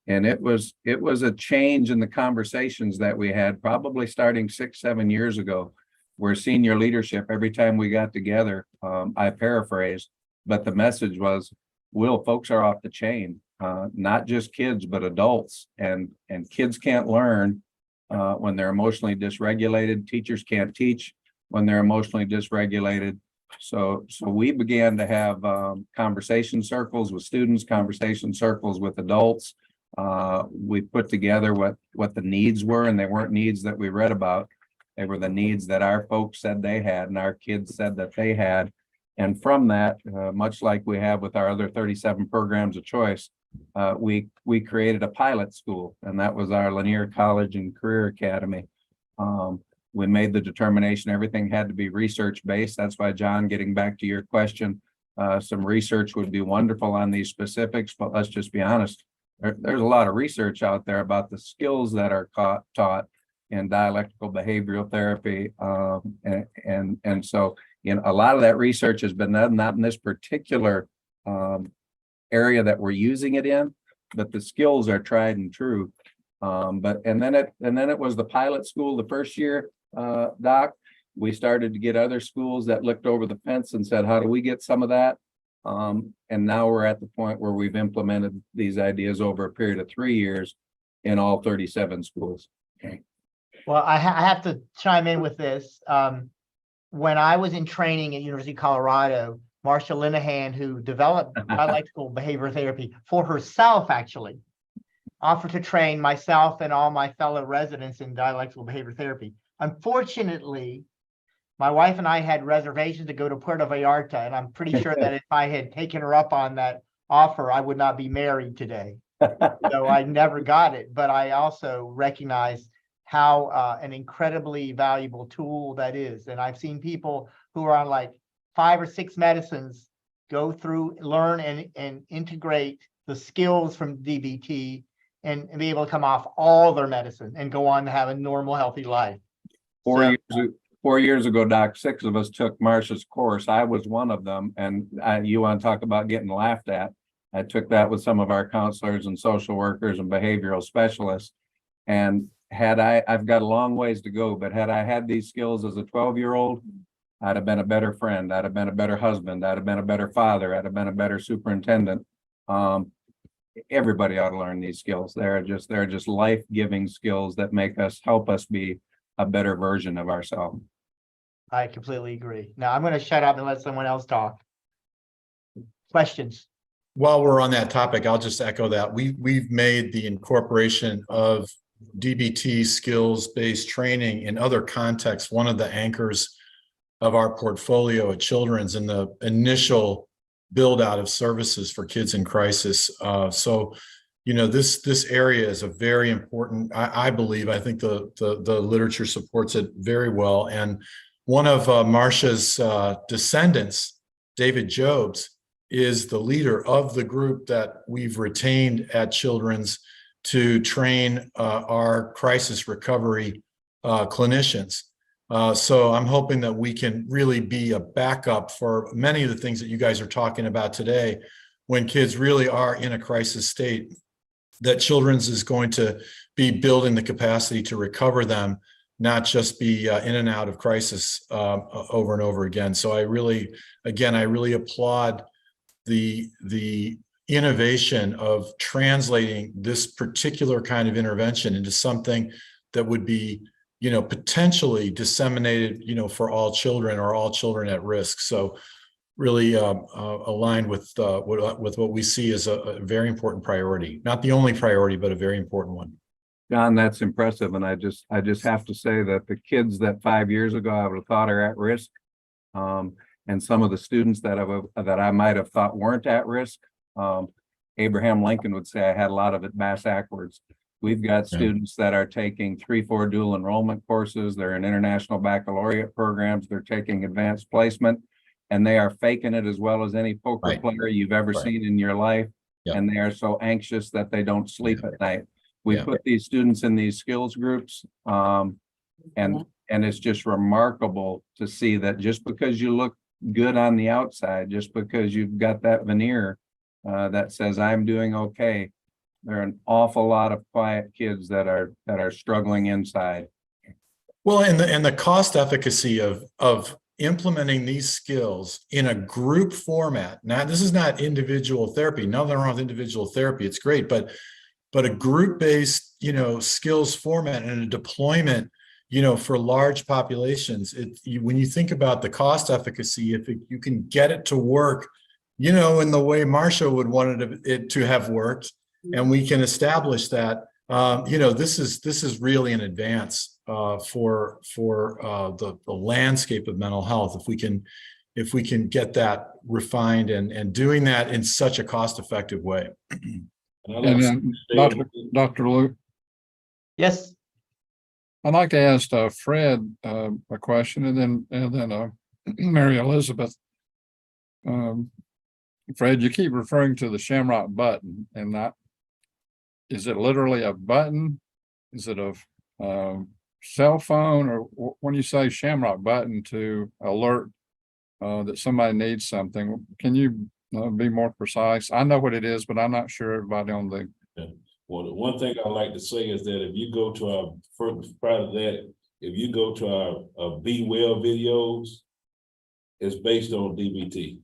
And it was a change in the conversations that we had, probably starting 6-7 years ago, where senior leadership, every time we got together, I paraphrase, but the message was, Will, folks are off the chain, not just kids, but adults, and kids can't learn when they're emotionally dysregulated. Teachers can't teach when they're emotionally dysregulated. So we began to have conversation circles with students, conversation circles with adults. We put together what the needs were, and they weren't needs that we read about. They were the needs that our folks said they had and our kids said that they had. And from that, much like we have with our other 37 programs of choice, we created a pilot school, and that was our Lanier College and Career Academy. We made the determination everything had to be research-based. That's why, John, getting back to your question, some research would be wonderful on these specifics, but let's just be honest. There's a lot of research out there about the skills that are taught in dialectical behavioral therapy. And so, a lot of that research has been done, not in this particular area that we're using it in, but the skills are tried and true. And then it was the pilot school the first year, Doc. We started to get other schools that looked over the fence and said, how do we get some of that? And now we're at the point where we've implemented these ideas over a period of 3 years in all 37 schools. Okay. Well, I have to chime in with this. When I was in training at University of Colorado, Marcia Linehan, who developed dialectical behavior therapy for herself, actually offered to train myself and all my fellow residents in dialectical behavior therapy. Unfortunately, my wife and I had reservations to go to Puerto Vallarta, and I'm pretty sure that if I had taken her up on that offer, I would not be married today. So I never got it, but I also recognize how an incredibly valuable tool that is. And I've seen people who are on like 5 or 6 medicines go through, learn and integrate the skills from DBT and be able to come off all their medicine and go on to have a normal, healthy life. 4 years ago, Doc, 6 of us took Marcia's course. I was one of them. And you want to talk about getting laughed at. I took that with some of our counselors and social workers and behavioral specialists. And I've got a long ways to go, but had I had these skills as a 12-year-old, I'd have been a better friend. I'd have been a better husband. I'd have been a better father. I'd have been a better superintendent. Everybody ought to learn these skills. They're just life-giving skills that help us be a better version of ourselves. I completely agree. Now I'm going to shut up and let someone else talk. Questions? While we're on that topic, I'll just echo that. We've made the incorporation of DBT skills-based training in other contexts one of the anchors of our portfolio at Children's in the initial build out of services for kids in crisis. So, this area is a very important, I believe, I think the literature supports it very well. And one of Marcia's descendants, David Jobs, is the leader of the group that we've retained at Children's to train our crisis recovery clinicians. So I'm hoping that we can really be a backup for many of the things that you guys are talking about today, when kids really are in a crisis state, that Children's is going to be building the capacity to recover them, not just be in and out of crisis over and over again. So I really applaud the innovation of translating this particular kind of intervention into something that would be, potentially disseminated, for all children or all children at risk. So really aligned with what we see as a very important priority, not the only priority, but a very important one. John, that's impressive. And I just have to say that the kids that 5 years ago I would have thought are at risk, and some of the students that I might have thought weren't at risk, Abraham Lincoln would say I had a lot of it backwards. We've got students that are taking 3-4 dual enrollment courses. They're in international baccalaureate programs. They're taking advanced placement, and they are faking it as well as any poker player you've ever seen in your life. And they are so anxious that they don't sleep at night. We put these students in these skills groups, and it's just remarkable to see that just because you look good on the outside, just because you've got that veneer that says I'm doing okay, there are an awful lot of quiet kids that are struggling inside. Well, and the cost efficacy of implementing these skills in a group format. Now, this is not individual therapy. Nothing wrong with individual therapy. It's great, but a group-based, skills format and a deployment, for large populations. When you think about the cost efficacy, if you can get it to work, in the way Marcia would want it to have worked, and we can establish that, this is really an advance for the landscape of mental health. If we can get that refined and doing that in such a cost-effective way. And then Dr. Luke. Yes. I'd like to ask Fred a question, and then Mary Elizabeth. Fred, you keep referring to the Shamrock button, and that is it literally a button? Is it a cell phone, or when you say Shamrock button to alert that somebody needs something? Can you be more precise? I know what it is, but I'm not sure everybody on the. Well, the one thing I like to say is that if you go to our first part of that, if you go to our Be Well videos, it's based on DBT.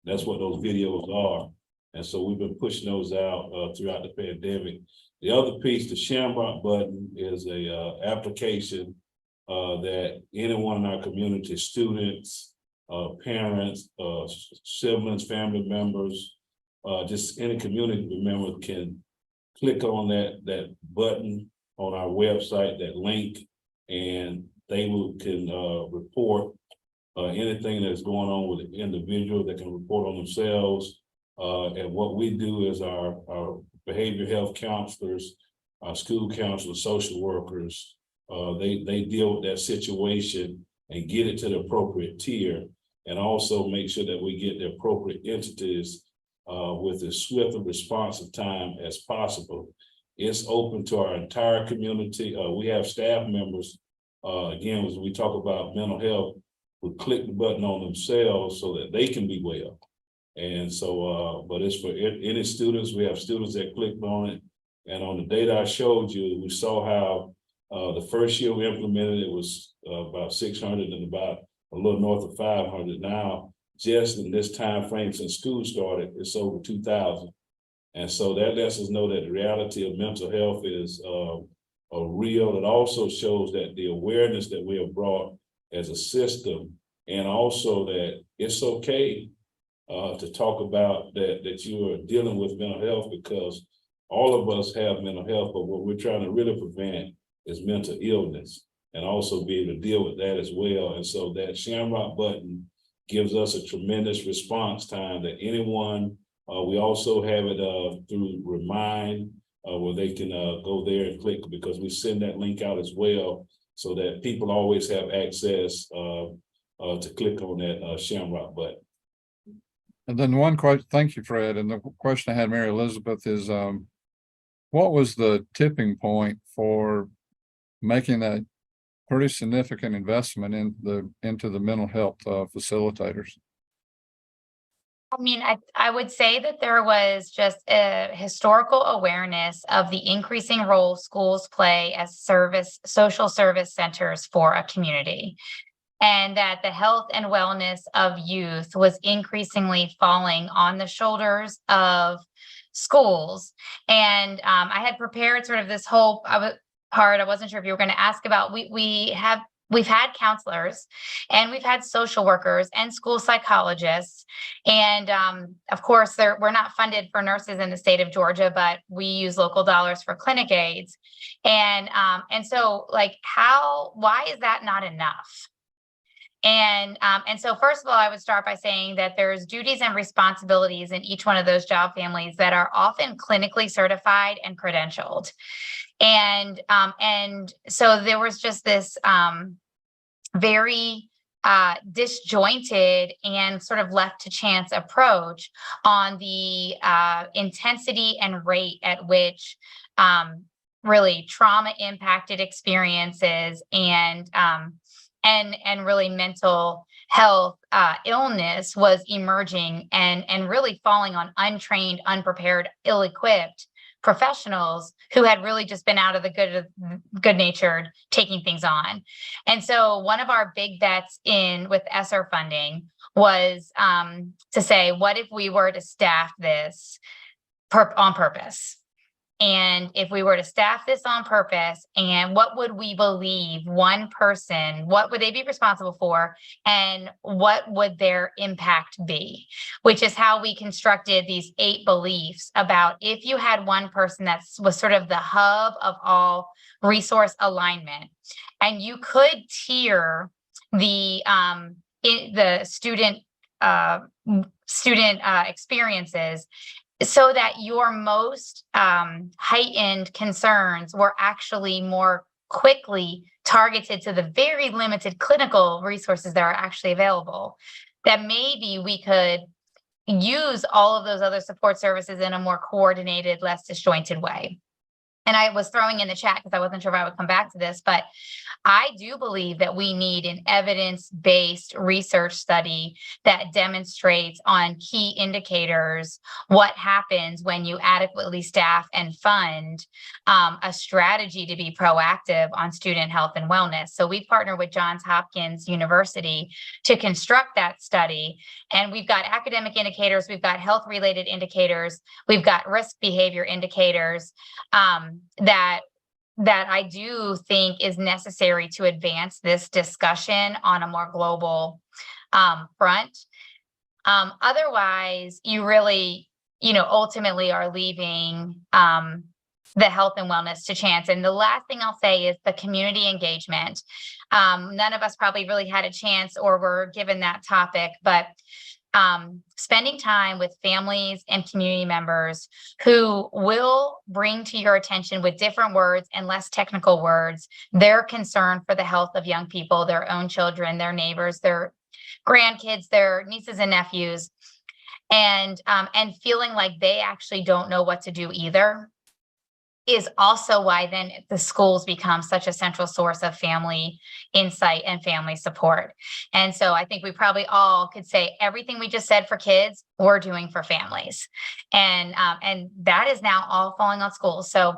That's what those videos are. And so we've been pushing those out throughout the pandemic. The other piece, the Shamrock button, is a application that anyone in our community, students, parents, siblings, family members, just any community member can click on that button on our website, that link, and they can report anything that's going on with the individual. They can report on themselves. And what we do is our behavioral health counselors, our school counselors, social workers, they deal with that situation and get it to the appropriate tier, and also make sure that we get the appropriate entities with as swift a responsive time as possible. It's open to our entire community. We have staff members, again, as we talk about mental health, who click the button on themselves so that they can be well. And so, but it's for any students. We have students that clicked on it. And on the data I showed you, we saw how the first year we implemented it was about 600 and about a little north of 500. Now, just in this time frame since school started, it's over 2,000. And so that lets us know that the reality of mental health is real. It also shows that the awareness that we have brought as a system, and also that it's okay to talk about that you are dealing with mental health, because all of us have mental health, but what we're trying to really prevent is mental illness, and also be able to deal with that as well. And so that Shamrock button gives us a tremendous response time that anyone, we also have it through Remind, where they can go there and click, because we send that link out as well, so that people always have access to click on that Shamrock button. And then one question, thank you, Fred. And the question I had, Mary Elizabeth, is what was the tipping point for making that pretty significant investment into the mental health facilitators? I mean, I would say that there was just a historical awareness of the increasing role schools play as social service centers for a community. And that the health and wellness of youth was increasingly falling on the shoulders of schools. And I had prepared sort of this whole part. I wasn't sure if you were going to ask about. We've had counselors, and we've had social workers and school psychologists, and of course, we're not funded for nurses in the state of Georgia, but we use local dollars for clinic aides, and so like why is that not enough? And so first of all, I would start by saying that there's duties and responsibilities in each one of those job families that are often clinically certified and credentialed. And so there was just this very disjointed and sort of left to chance approach on the intensity and rate at which really trauma impacted experiences and really mental health illness was emerging and really falling on untrained, unprepared, ill-equipped professionals who had really just been out of the good-natured taking things on. And so one of our big bets with ESSER funding was to say, what if we were to staff this on purpose? And if we were to staff this on purpose, and what would we believe one person, what would they be responsible for, and what would their impact be? Which is how we constructed these 8 beliefs about if you had one person that was sort of the hub of all resource alignment, and you could tier the student experiences so that your most heightened concerns were actually more quickly targeted to the very limited clinical resources that are actually available, that maybe we could use all of those other support services in a more coordinated, less disjointed way. And I was throwing in the chat because I wasn't sure if I would come back to this, but I do believe that we need an evidence-based research study that demonstrates on key indicators what happens when you adequately staff and fund a strategy to be proactive on student health and wellness. So we partner with Johns Hopkins University to construct that study. And we've got academic indicators, we've got health-related indicators, we've got risk behavior indicators that I do think is necessary to advance this discussion on a more global front. Otherwise, you really, ultimately are leaving the health and wellness to chance. And the last thing I'll say is the community engagement. None of us probably really had a chance or were given that topic, but spending time with families and community members who will bring to your attention with different words and less technical words their concern for the health of young people, their own children, their neighbors, their grandkids, their nieces and nephews, and feeling like they actually don't know what to do either, is also why then the schools become such a central source of family insight and family support. And so I think we probably all could say everything we just said for kids, we're doing for families. And that is now all falling on schools. So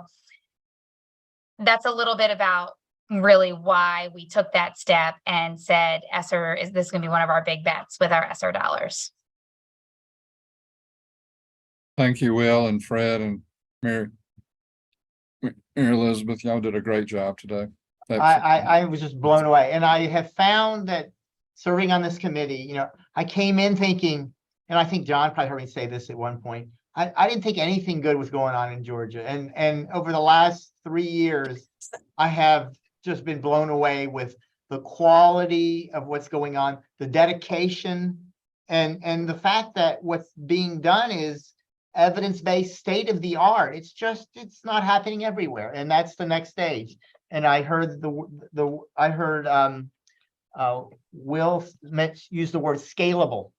that's a little bit about really why we took that step and said, ESSER, is this going to be one of our big bets with our ESSER dollars? Thank you, Will and Fred and Mary Elizabeth. Y'all did a great job today. I was just blown away. And I have found that serving on this committee, I came in thinking, and I think John probably heard me say this at one point, I didn't think anything good was going on in Georgia. And over the last 3 years, I have just been blown away with the quality of what's going on, the dedication, and the fact that what's being done is evidence-based, state-of-the-art. It's not happening everywhere, and that's the next stage. And I heard Will use the word scalable,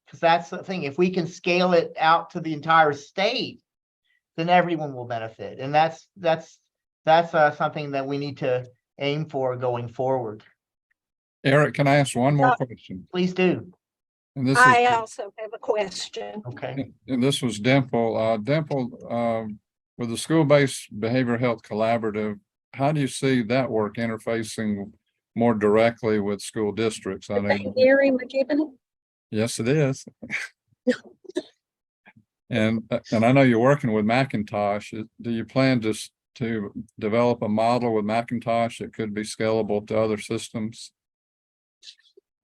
because that's the thing. If we can scale it out to the entire state, then everyone will benefit, and that's something that we need to aim for going forward. Eric, can I ask one more question? Please do. And this I is, also have a question. Okay. and this was Dimple, with the school-based behavioral health collaborative, how do you see that work interfacing more directly with school districts? I know, Gary McGibbon? yes, it is. And I know you're working with Macintosh. Do you plan to develop a model with Macintosh that could be scalable to other systems?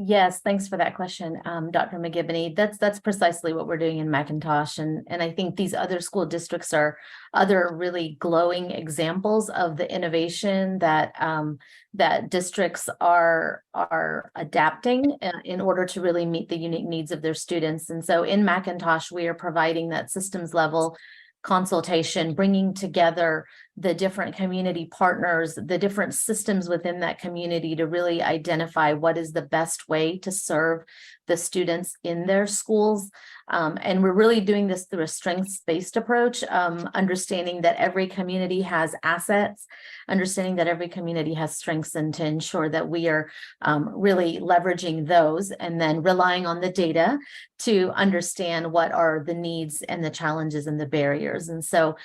Yes, thanks for that question, Dr. McGibbony. That's precisely what we're doing in Macintosh. And I think these other school districts are other really glowing examples of the innovation that that districts are adapting in order to really meet the unique needs of their students. And so in Macintosh, we are providing that systems level consultation, bringing together the different community partners, the different systems within that community to really identify what is the best way to serve the students in their schools. And we're really doing this through a strengths-based approach, understanding that every community has assets, understanding that every community has strengths, and to ensure that we are really leveraging those and then relying on the data to understand what are the needs and the challenges and the barriers. And so,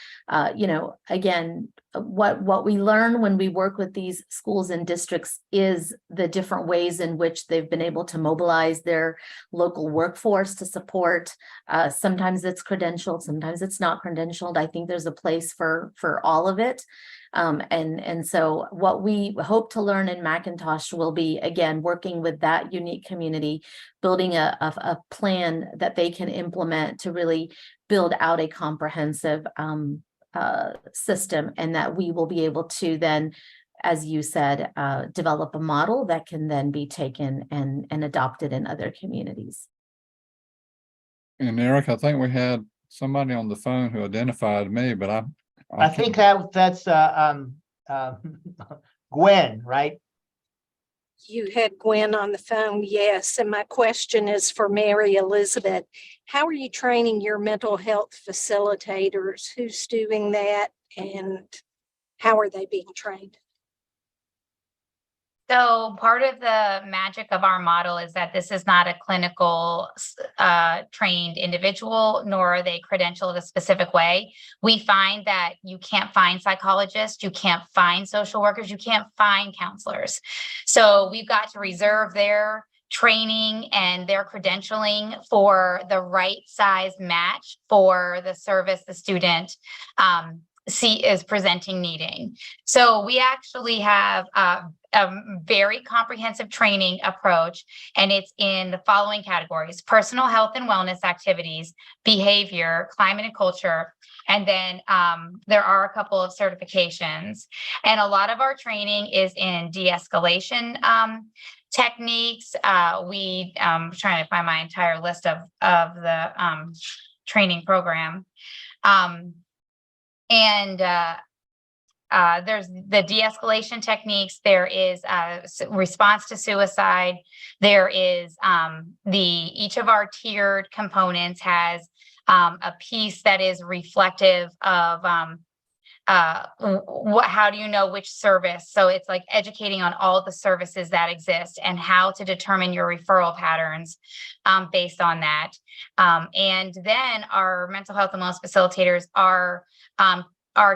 you know, again, what we learn when we work with these schools and districts is the different ways in which they've been able to mobilize their local workforce to support. Sometimes it's credentialed, sometimes it's not credentialed. I think there's a place for all of it. And so what we hope to learn in Macintosh will be, again, working with that unique community, building a plan that they can implement to really build out a comprehensive system, and that we will be able to then, as you said, develop a model that can then be taken and adopted in other communities. And Eric, I think we had somebody on the phone who identified me, but I think that's Gwen, right? You had Gwen on the phone, yes. And my question is for Mary Elizabeth. How are you training your mental health facilitators? Who's doing that, and how are they being trained? So part of the magic of our model is that this is not a clinical trained individual, nor are they credentialed a specific way. We find that you can't find psychologists, you can't find social workers, you can't find counselors. So we've got to reserve their training and their credentialing for the right size match for the service the student is presenting needing. So we actually have a very comprehensive training approach, and it's in the following categories: personal health and wellness activities, behavior, climate and culture, and then there are a couple of certifications. And a lot of our training is in de-escalation techniques. I'm trying to find my entire list of the training program. There's the de-escalation techniques. There is response to suicide. There is each of our tiered components has a piece that is reflective of how do you know which service? So it's like educating on all the services that exist and how to determine your referral patterns based on that. And then our mental health and wellness facilitators are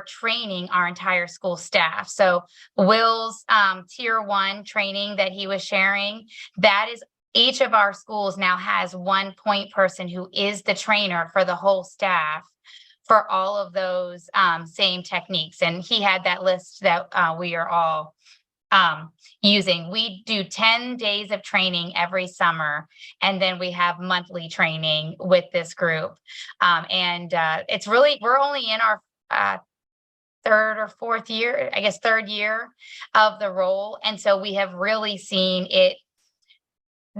training our entire school staff. So Will's tier 1 training that he was sharing, that is, each of our schools now has one point person who is the trainer for the whole staff for all of those same techniques. And he had that list that we are all using. We do 10 days of training every summer, and then we have monthly training with this group. It's really, we're only in our third or fourth year, I guess third year of the role. And so we have really seen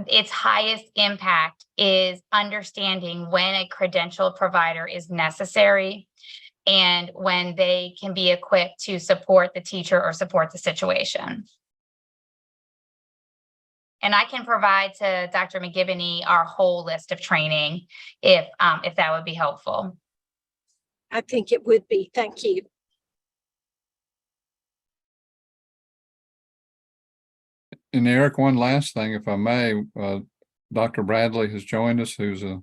its highest impact is understanding when a credentialed provider is necessary and when they can be equipped to support the teacher or support the situation. And I can provide to Dr. McGibbony our whole list of training if that would be helpful. I think it would be. Thank you. And Eric, one last thing, if I may, Dr. Bradley has joined us, who's a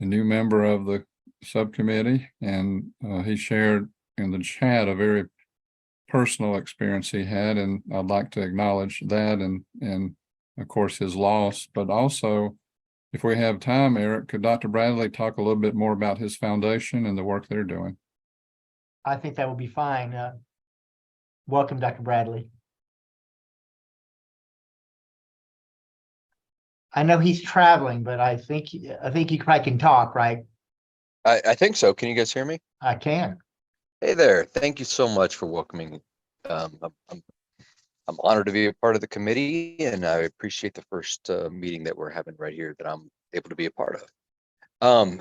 new member of the subcommittee, and he shared in the chat a very personal experience he had, and I'd like to acknowledge that and of course his loss, but also, if we have time, Eric, could Dr. Bradley talk a little bit more about his foundation and the work they're doing? I think that will be fine. Welcome, Dr. Bradley. I know he's traveling, but I think you probably can talk, right? I think so. Can you guys hear me? I can. Hey there. Thank you so much for welcoming. I'm honored to be a part of the committee, and I appreciate the first meeting that we're having right here that I'm able to be a part of.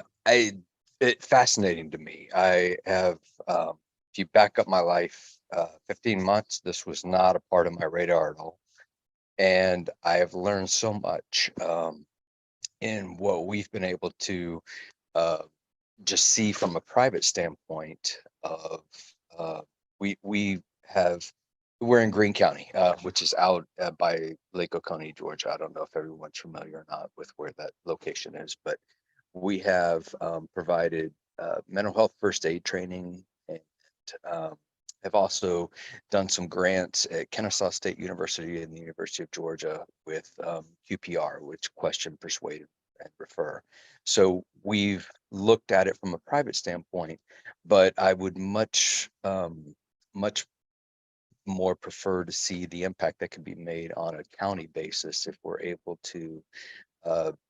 It's fascinating to me. I have, if you back up my life, 15 months, this was not a part of my radar at all. And I have learned so much in what we've been able to just see from a private standpoint of we're in Greene County, which is out by Lake Oconee, Georgia. I don't know if everyone's familiar or not with where that location is, but we have provided mental health first aid training, and have also done some grants at Kennesaw State University and the University of Georgia with QPR, which question, persuade, and refer. So we've looked at it from a private standpoint, but I would much more prefer to see the impact that can be made on a county basis if we're able to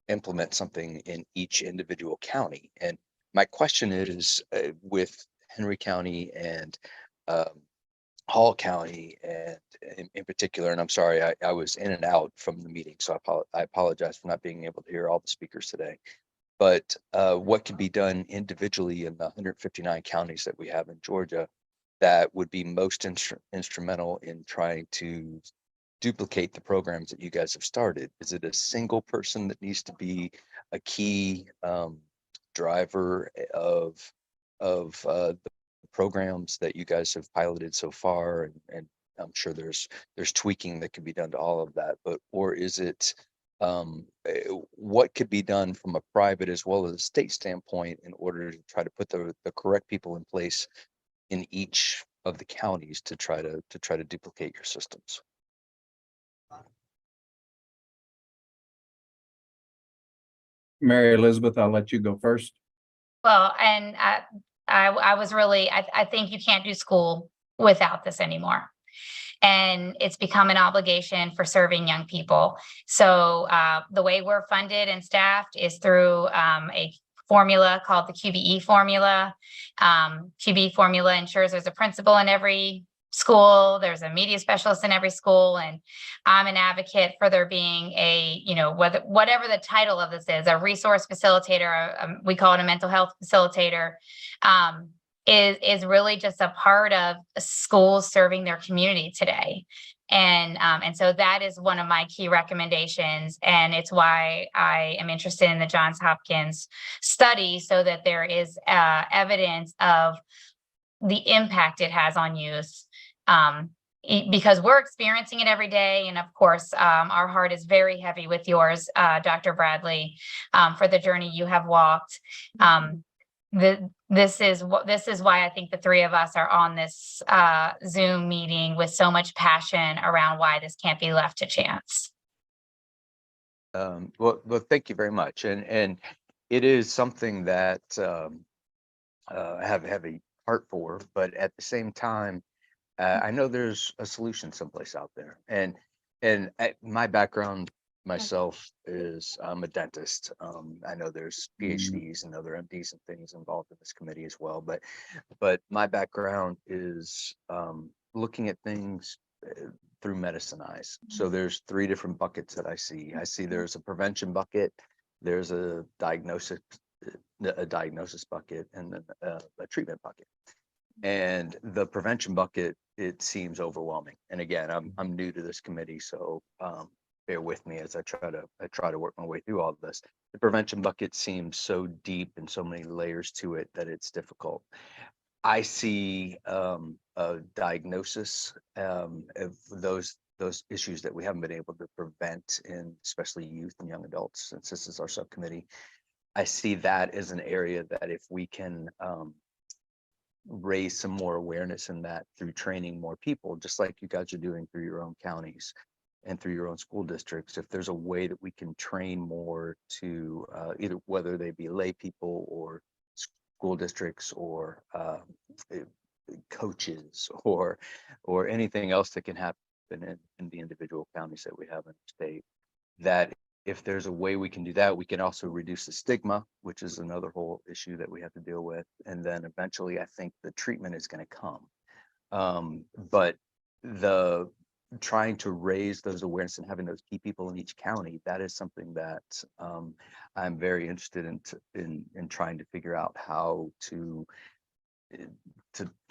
implement something in each individual county. And my question is with Henry County and Hall County, and in particular, and I'm sorry, I was in and out from the meeting, so I apologize for not being able to hear all the speakers today. But what could be done individually in the 159 counties that we have in Georgia that would be most instrumental in trying to duplicate the programs that you guys have started? Is it a single person that needs to be a key driver of the programs that you guys have piloted so far? And I'm sure there's tweaking that can be done to all of that, but or is it what could be done from a private as well as a state standpoint in order to try to put the correct people in place in each of the counties to try to duplicate your systems? Mary Elizabeth, I'll let you go first. Well, and I think you can't do school without this anymore. And it's become an obligation for serving young people. So the way we're funded and staffed is through a formula called the QBE formula. QBE formula ensures there's a principal in every school, there's a media specialist in every school, and I'm an advocate for there being a, whatever the title of this is, a resource facilitator, we call it a mental health facilitator, is really just a part of schools serving their community today. And so that is one of my key recommendations. And it's why I am interested in the Johns Hopkins study, so that there is evidence of the impact it has on youth. Because we're experiencing it every day. And of course, our heart is very heavy with yours, Dr. Bradley, for the journey you have walked. This is why I think the three of us are on this Zoom meeting with so much passion around why this can't be left to chance. Well, thank you very much. And it is something that I have a heart for, but at the same time, I know there's a solution someplace out there. And my background myself is I'm a dentist. I know there's PhDs and other MDs and things involved in this committee as well, but my background is looking at things through medicine eyes. So there's three different buckets that I see. There's a prevention bucket, there's a diagnosis bucket, and then a treatment bucket. And the prevention bucket, it seems overwhelming. And again, I'm new to this committee, so bear with me as I try to work my way through all of this. The prevention bucket seems so deep and so many layers to it that it's difficult. I see a diagnosis of those those issues that we haven't been able to prevent in especially youth and young adults, since this is our subcommittee. I see that as an area that if we can raise some more awareness in that through training more people, just like you guys are doing through your own counties and through your own school districts, if there's a way that we can train more to either whether they be lay people or school districts or coaches or anything else that can happen in the individual counties that we have in the state, that if there's a way we can do that, we can also reduce the stigma, which is another whole issue that we have to deal with. And then eventually I think the treatment is going to come. But the trying to raise those awareness and having those key people in each county, that is something that I'm very interested in trying to figure out how to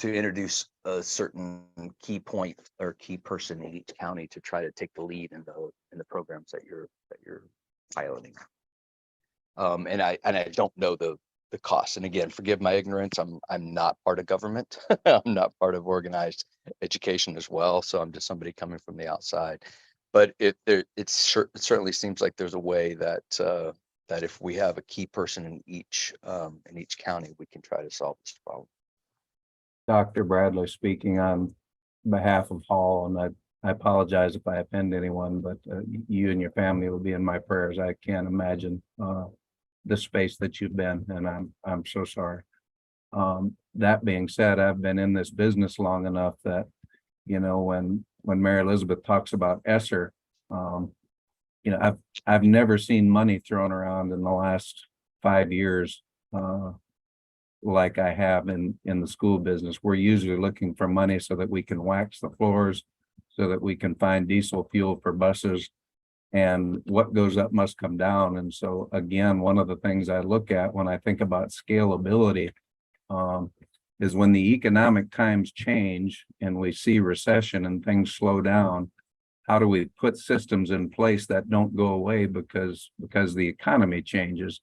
introduce a certain key point or key person in each county to try to take the lead in the programs that you're piloting. And I don't know the cost. And again, forgive my ignorance. I'm not part of government. I'm not part of organized education as well. So I'm just somebody coming from the outside. But it certainly seems like there's a way that that if we have a key person in each county, we can try to solve this problem. Dr. Bradley speaking on behalf of Hall, and I apologize if I offend anyone, but you and your family will be in my prayers. I can't imagine the space that you've been, and I'm so sorry. That being said, I've been in this business long enough that, you know, when Mary Elizabeth talks about ESSER, you know, I've never seen money thrown around in the last 5 years like I have in the school business. We're usually looking for money so that we can wax the floors, so that we can find diesel fuel for buses, and what goes up must come down. And so again, one of the things I look at when I think about scalability is when the economic times change and we see recession and things slow down, how do we put systems in place that don't go away because the economy changes?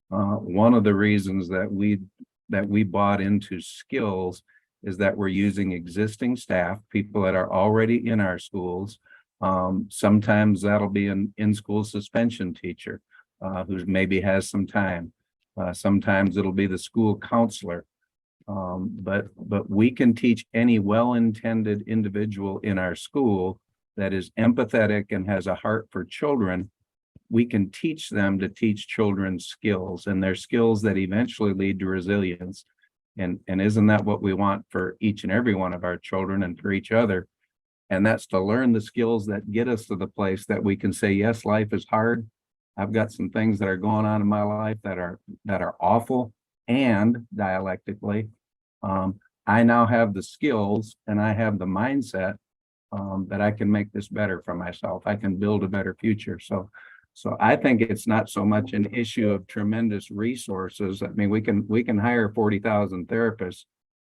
One of the reasons that we bought into skills is that we're using existing staff, people that are already in our schools. Sometimes that'll be an in-school suspension teacher who maybe has some time. Sometimes it'll be the school counselor. But we can teach any well-intended individual in our school that is empathetic and has a heart for children. We can teach them to teach children skills, and they're skills that eventually lead to resilience. And isn't that what we want for each and every one of our children and for each other? And that's to learn the skills that get us to the place that we can say, yes, life is hard. I've got some things that are going on in my life that are awful, and dialectically, I now have the skills and I have the mindset that I can make this better for myself. I can build a better future. So I think it's not so much an issue of tremendous resources. I mean, we can hire 40,000 therapists,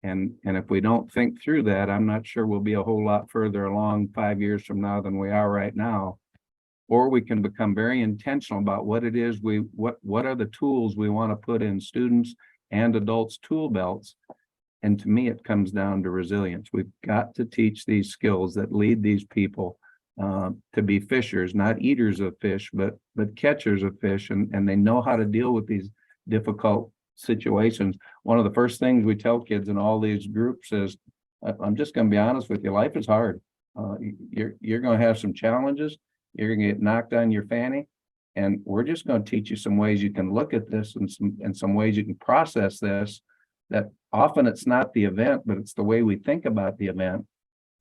and if we don't think through that, I'm not sure we'll be a whole lot further along 5 years from now than we are right now. Or we can become very intentional about what it is what are the tools we want to put in students and adults' tool belts. And to me, it comes down to resilience. We've got to teach these skills that lead these people to be fishers, not eaters of fish, but catchers of fish, and they know how to deal with these difficult situations. One of the first things we tell kids in all these groups is, I'm just going to be honest with you, life is hard. You're going to have some challenges. You're going to get knocked on your fanny, and we're just going to teach you some ways you can look at this and some ways you can process this. That often it's not the event, but it's the way we think about the event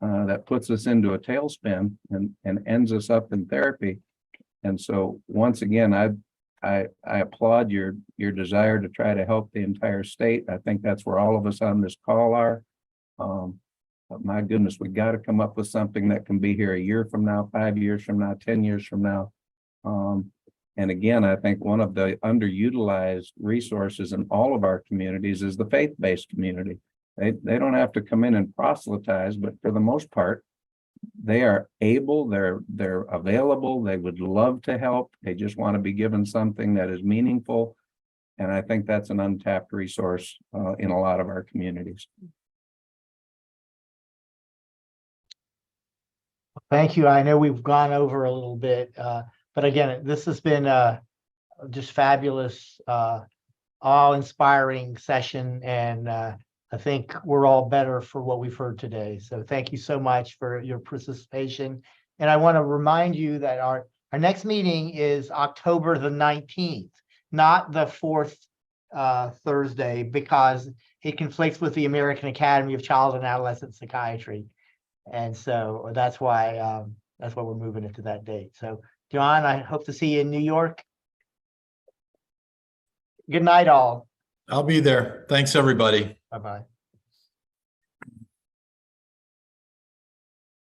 that puts us into a tailspin and ends us up in therapy. And so once again, I applaud your desire to try to help the entire state. I think that's where all of us on this call are. But my goodness, we got to come up with something that can be here a year from now, 5 years from now, 10 years from now. And again, I think one of the underutilized resources in all of our communities is the faith-based community. They don't have to come in and proselytize, but for the most part, they are able, they're available, they would love to help. They just want to be given something that is meaningful. And I think that's an untapped resource in a lot of our communities. Thank you. I know we've gone over a little bit, but again, this has been just fabulous, awe-inspiring session, and I think we're all better for what we've heard today. So thank you so much for your participation. And I want to remind you that our next meeting is October the 19th, not the fourth Thursday, because it conflicts with the American Academy of Child and Adolescent Psychiatry. And so that's why we're moving it to that date. So John, I hope to see you in New York. Good night, all. I'll be there. Thanks, everybody. Bye-bye.